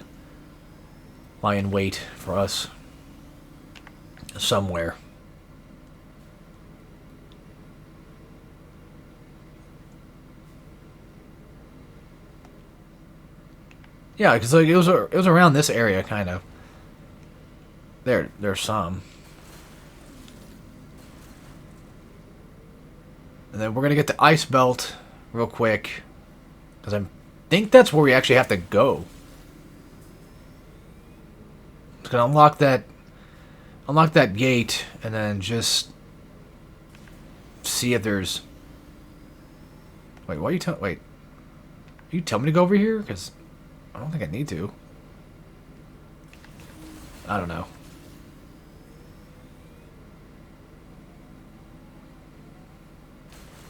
Lie in wait for us. Somewhere. Yeah, because like it was around this area, kind of. There's some. And then we're gonna get the ice belt real quick, because I think that's where we actually have to go. It's gonna unlock that gate, and then just see if there's. Wait, why are you telling? Wait, you tell me to go over here? Because I don't think I need to. I don't know.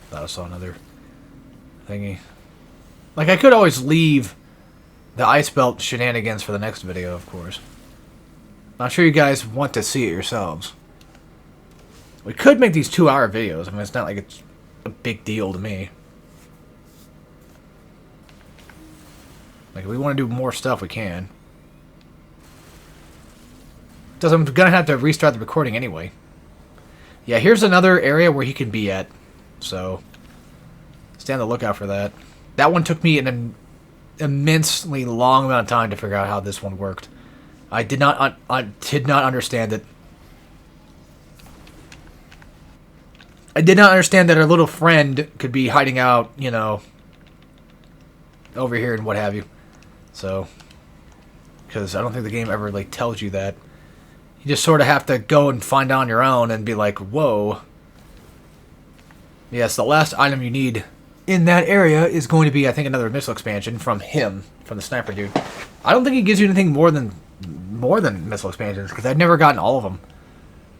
Thought I saw another thingy. Like, I could always leave the ice belt shenanigans for the next video, of course. I'm sure you guys want to see it yourselves. We could make these 2-hour videos. I mean, it's not like it's a big deal to me. Like, if we want to do more stuff, we can. Because I'm going to have to restart the recording anyway. Yeah, here's another area where he can be at. So, stay on the lookout for that. That one took me an immensely long amount of time to figure out how this one worked. I did not understand it. I did not understand that our little friend could be hiding out, you know, over here and what have you. So, because I don't think the game ever, like, tells you that. You just sort of have to go and find out on your own and be like, whoa. Yes, the last item you need in that area is going to be, I think, another missile expansion from him, from the sniper dude. I don't think he gives you anything more than missile expansions, because I've never gotten all of them.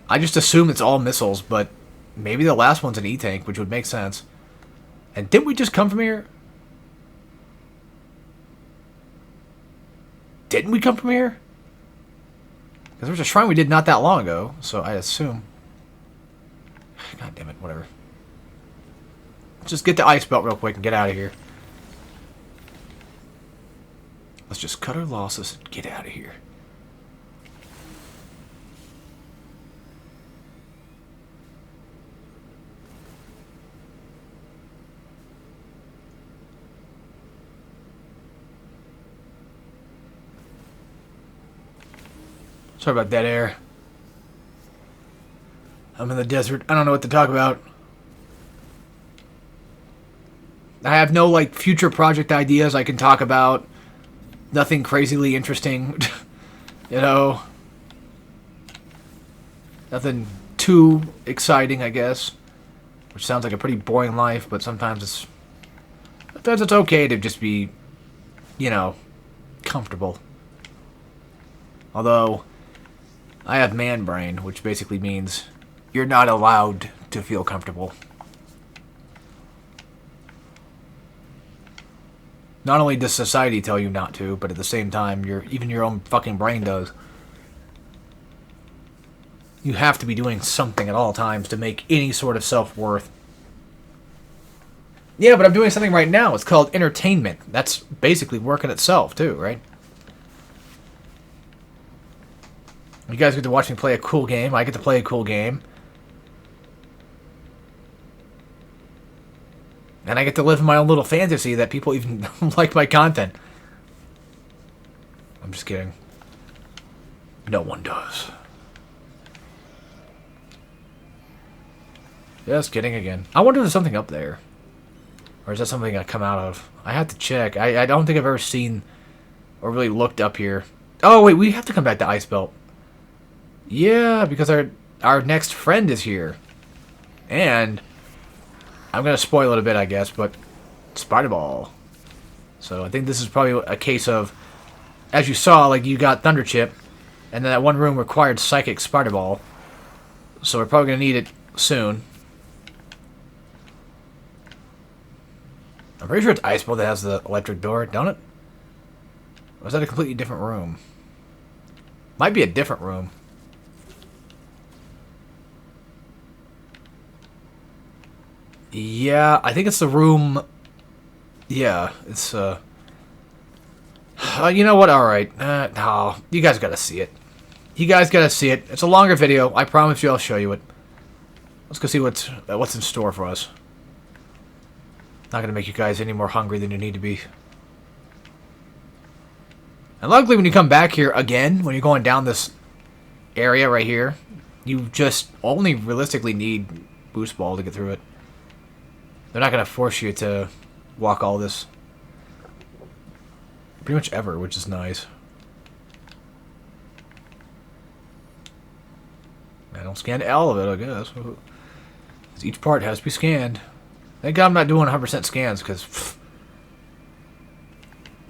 I just assume it's all missiles, but maybe the last one's an E-tank, which would make sense. And didn't we just come from here? Didn't we come from here? Because there was a shrine we did not that long ago, so I assume. God damn it, whatever. Let's just get the ice belt real quick and get out of here. Let's just cut our losses and get out of here. Sorry about dead air. I'm in the desert. I don't know what to talk about. I have no, like, future project ideas I can talk about. Nothing crazily interesting. You know. Nothing too exciting, I guess. Which sounds like a pretty boring life, but sometimes it's okay to just be, you know, comfortable. Although, I have man brain, which basically means you're not allowed to feel comfortable. Not only does society tell you not to, but at the same time, even your own fucking brain does. You have to be doing something at all times to make any sort of self-worth. Yeah, but I'm doing something right now. It's called entertainment. That's basically work in itself, too, right? You guys get to watch me play a cool game. I get to play a cool game. And I get to live in my own little fantasy that people even like my content. I'm just kidding. No one does. Just kidding again. I wonder if there's something up there. Or is that something I come out of? I have to check. I don't think I've ever seen or really looked up here. Oh, wait, we have to come back to Ice Belt. Yeah, because our next friend is here. And I'm going to spoil it a bit, I guess, but Spider Ball. So I think this is probably a case of, as you saw, like you got Thunder Chip, and then that one room required Psychic Spider Ball. So we're probably going to need it soon. I'm pretty sure it's Ice Ball that has the electric door, don't it? Or is that a completely different room? Might be a different room. Yeah, I think it's the room... Yeah, it's, you know what? Alright. No, you guys gotta see it. You guys gotta see it. It's a longer video. I promise you I'll show you it. Let's go see what's in store for us. Not gonna make you guys any more hungry than you need to be. And luckily when you come back here again, when you're going down this area right here, you just only realistically need Boost Ball to get through it. They're not gonna force you to walk all this pretty much ever, which is nice. I don't scan all of it, I guess. Each part has to be scanned. Thank God I'm not doing 100% scans, because...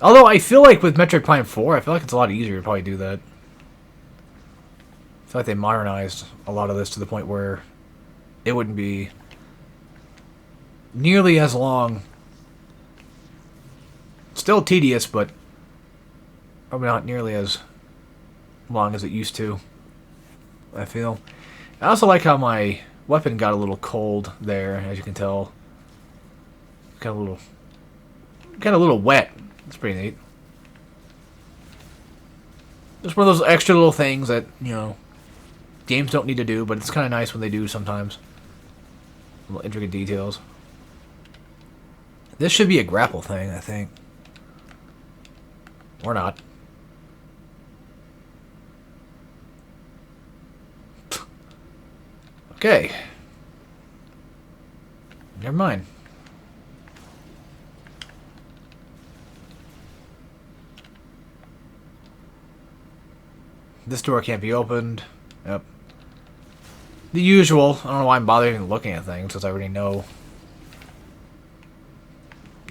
Although I feel like with Metroid Prime 4, I feel like it's a lot easier to probably do that. I feel like they modernized a lot of this to the point where it wouldn't be nearly as long. Still tedious, but probably not nearly as long as it used to, I feel. I also like how my weapon got a little cold there, as you can tell. Got a little wet. It's pretty neat. Just one of those extra little things that, you know, games don't need to do, but it's kind of nice when they do sometimes. Little intricate details. This should be a grapple thing, I think. Or not. Okay. Never mind. This door can't be opened. Yep. The usual. I don't know why I'm bothering looking at things, because I already know,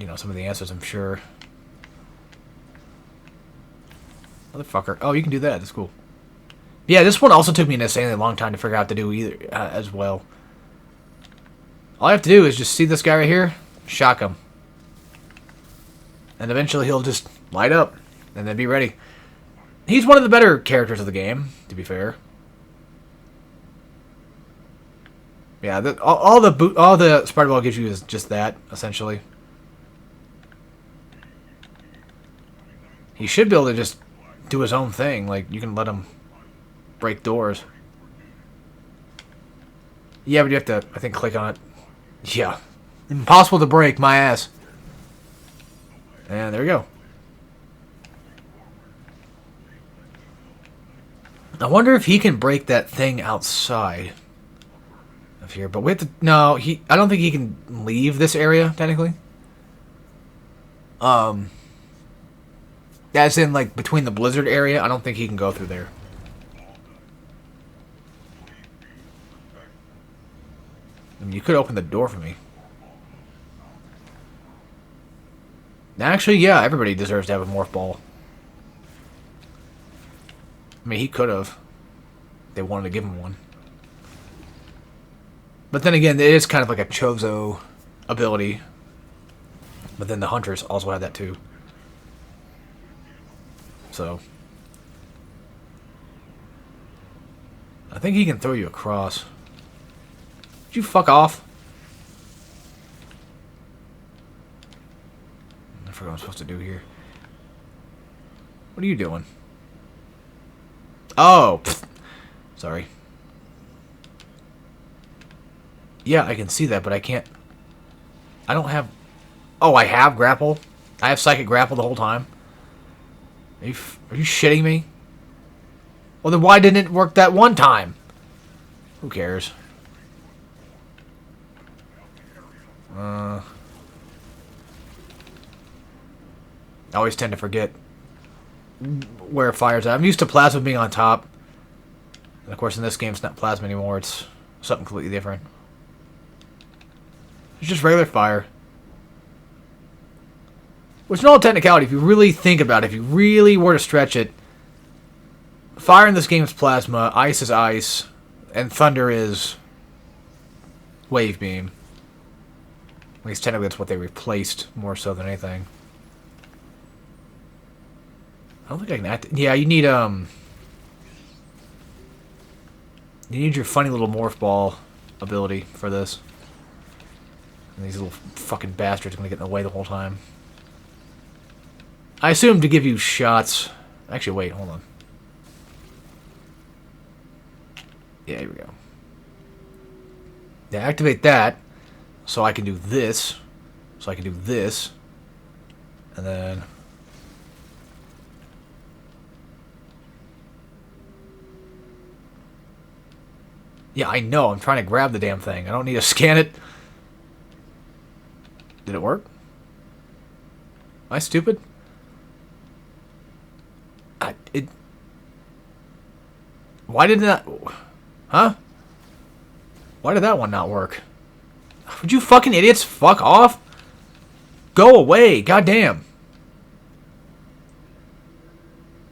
you know, some of the answers, I'm sure. Motherfucker. Oh, you can do that. That's cool. Yeah, this one also took me an insanely long time to figure out to do either, as well. All I have to do is just see this guy right here, shock him. And eventually he'll just light up, and then be ready. He's one of the better characters of the game, to be fair. Yeah, all the Spider Ball gives you is just that, essentially. He should be able to just do his own thing. Like, you can let him break doors. Yeah, but you have to, I think, click on it. Yeah. Impossible to break, my ass. And there we go. I wonder if he can break that thing outside of here, but we have to... No, I don't think he can leave this area, technically. As in, like, between the blizzard area, I don't think he can go through there. I mean, you could open the door for me. Actually, yeah, everybody deserves to have a morph ball. I mean, he could have. They wanted to give him one. But then again, it is kind of like a Chozo ability. But then the Hunters also have that too. So. I think he can throw you across. Did you fuck off? I forgot what I'm supposed to do here. What are you doing? Oh, pfft. Sorry. Yeah, I can see that, but I can't... I don't have... Oh, I have grapple? I have psychic grapple the whole time? Are you shitting me? Well, then why didn't it work that one time? Who cares? I always tend to forget where fire's at. I'm used to plasma being on top. And of course, in this game, it's not plasma anymore. It's something completely different. It's just regular fire. Which, in all technicality, if you really think about it, if you really were to stretch it, fire in this game is plasma, ice is ice, and thunder is wave beam. At least technically that's what they replaced more so than anything. I don't think I can act... Yeah, you need, you need your funny little morph ball ability for this. And these little fucking bastards are gonna get in the way the whole time. I assume to give you shots... Actually, wait, hold on. Yeah, here we go. Yeah, activate that, so I can do this. So I can do this. And then... Yeah, I know. I'm trying to grab the damn thing. I don't need to scan it. Did it work? Am I stupid? Why did that... Huh? Why did that one not work? Would you fucking idiots fuck off? Go away. Goddamn.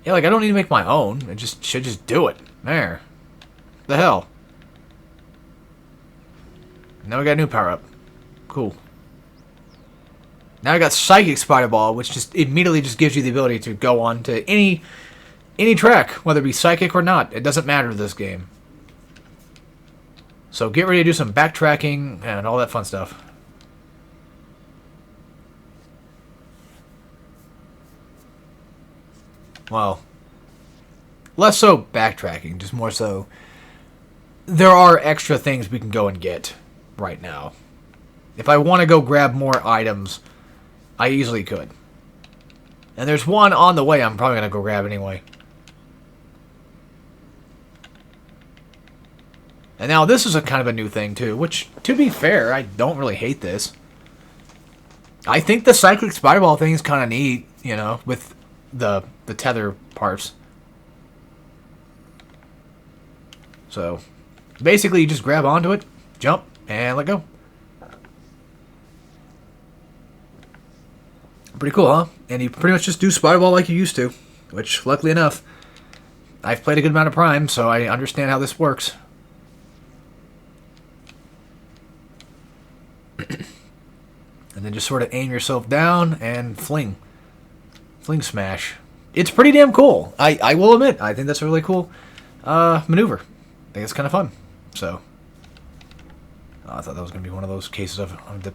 Yeah, like, I don't need to make my own. I should just do it. There. The hell? Now we got a new power-up. Cool. Now I got Psychic Spider Ball, which just immediately just gives you the ability to go on to any track, whether it be psychic or not. It doesn't matter to this game. So get ready to do some backtracking and all that fun stuff. Well, less so backtracking, just more so there are extra things we can go and get right now. If I want to go grab more items, I easily could. And there's one on the way I'm probably going to go grab anyway. And now this is a kind of a new thing too, which, to be fair, I don't really hate this. I think the Cyclic Spider Ball thing is kind of neat, you know, with the tether parts. So, basically you just grab onto it, jump, and let go. Pretty cool, huh? And you pretty much just do Spider Ball like you used to, which, luckily enough, I've played a good amount of Prime, so I understand how this works. And then just sort of aim yourself down and fling. Fling smash. It's pretty damn cool. I will admit, I think that's a really cool maneuver. I think it's kind of fun. So, I thought that was going to be one of those cases of the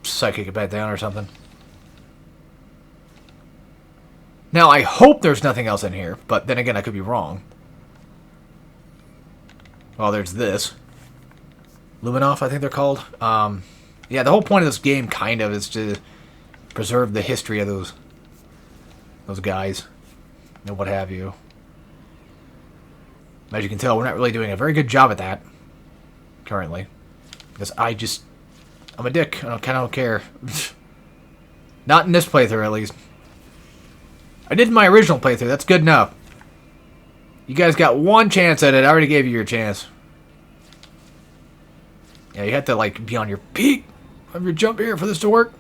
psychic it back down or something. Now, I hope there's nothing else in here, but then again, I could be wrong. Well, there's this. Luminoff, I think they're called. Yeah, the whole point of this game, kind of, is to preserve the history of those guys and what have you. As you can tell, we're not really doing a very good job at that currently, because I'm a dick. I kind of don't care. Not in this playthrough, at least. I did in my original playthrough. That's good enough. You guys got one chance at it. I already gave you your chance. Yeah, you have to, like, be on your peak of your jump here for this to work.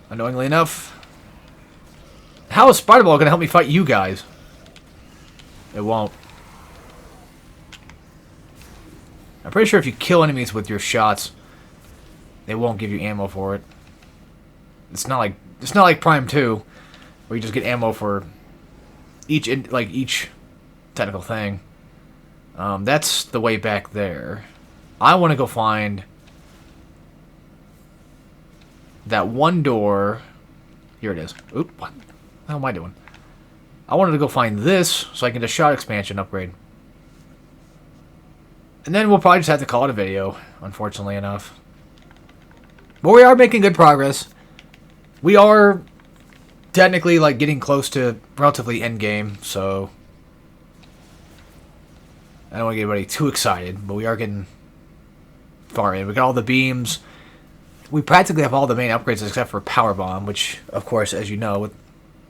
Annoyingly enough. How is Spider Ball going to help me fight you guys? It won't. I'm pretty sure if you kill enemies with your shots, they won't give you ammo for it. It's not like Prime 2, where you just get ammo for each technical thing. That's the way back there. I want to go find that one door. Here it is. Oop, what the hell am I doing? I wanted to go find this so I can get a shot expansion upgrade. And then we'll probably just have to call it a video, unfortunately enough. But we are making good progress. We are technically like getting close to relatively end game, so I don't want to get anybody too excited, but we are getting far in. We got all the beams. We practically have all the main upgrades except for Power Bomb, which, of course, as you know, with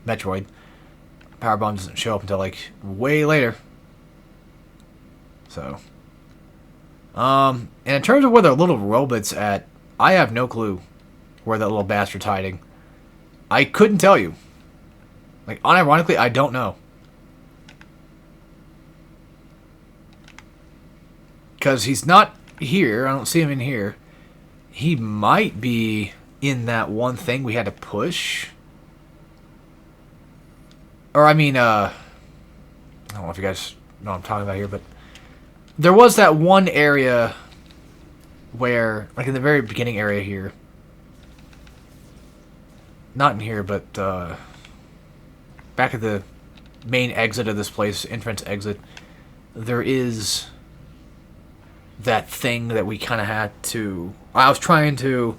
Metroid, Power Bomb doesn't show up until like way later. So, and in terms of where the little robot's at, I have no clue where that little bastard's hiding. I couldn't tell you. Like, unironically, I don't know. Because he's not here. I don't see him in here. He might be in that one thing we had to push. Or, I mean, I don't know if you guys know what I'm talking about here, but there was that one area where, like in the very beginning area here, not in here, but back at the main exit of this place, entrance exit, there is that thing that we kind of had to... I was trying to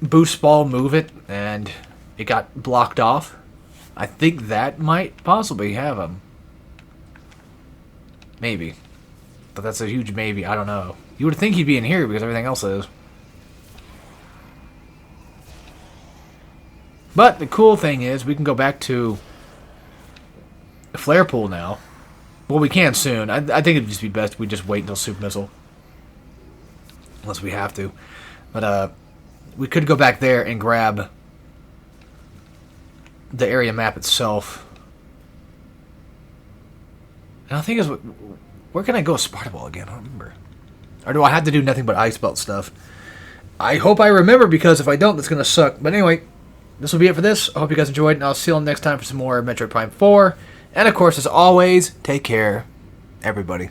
boost ball move it, and it got blocked off. I think that might possibly have him. Maybe. But that's a huge maybe. I don't know. You would think he'd be in here because everything else is. But the cool thing is we can go back to the flare pool now. Well, we can soon. I think it'd just be best if we just wait until Super Missile. Unless we have to. But we could go back there and grab the area map itself. And I think is where can I go Sparta Ball again? I don't remember. Or do I have to do nothing but Ice Belt stuff? I hope I remember, because if I don't, that's going to suck. But anyway, this will be it for this. I hope you guys enjoyed, and I'll see you next time for some more Metroid Prime 4. And of course, as always, take care, everybody.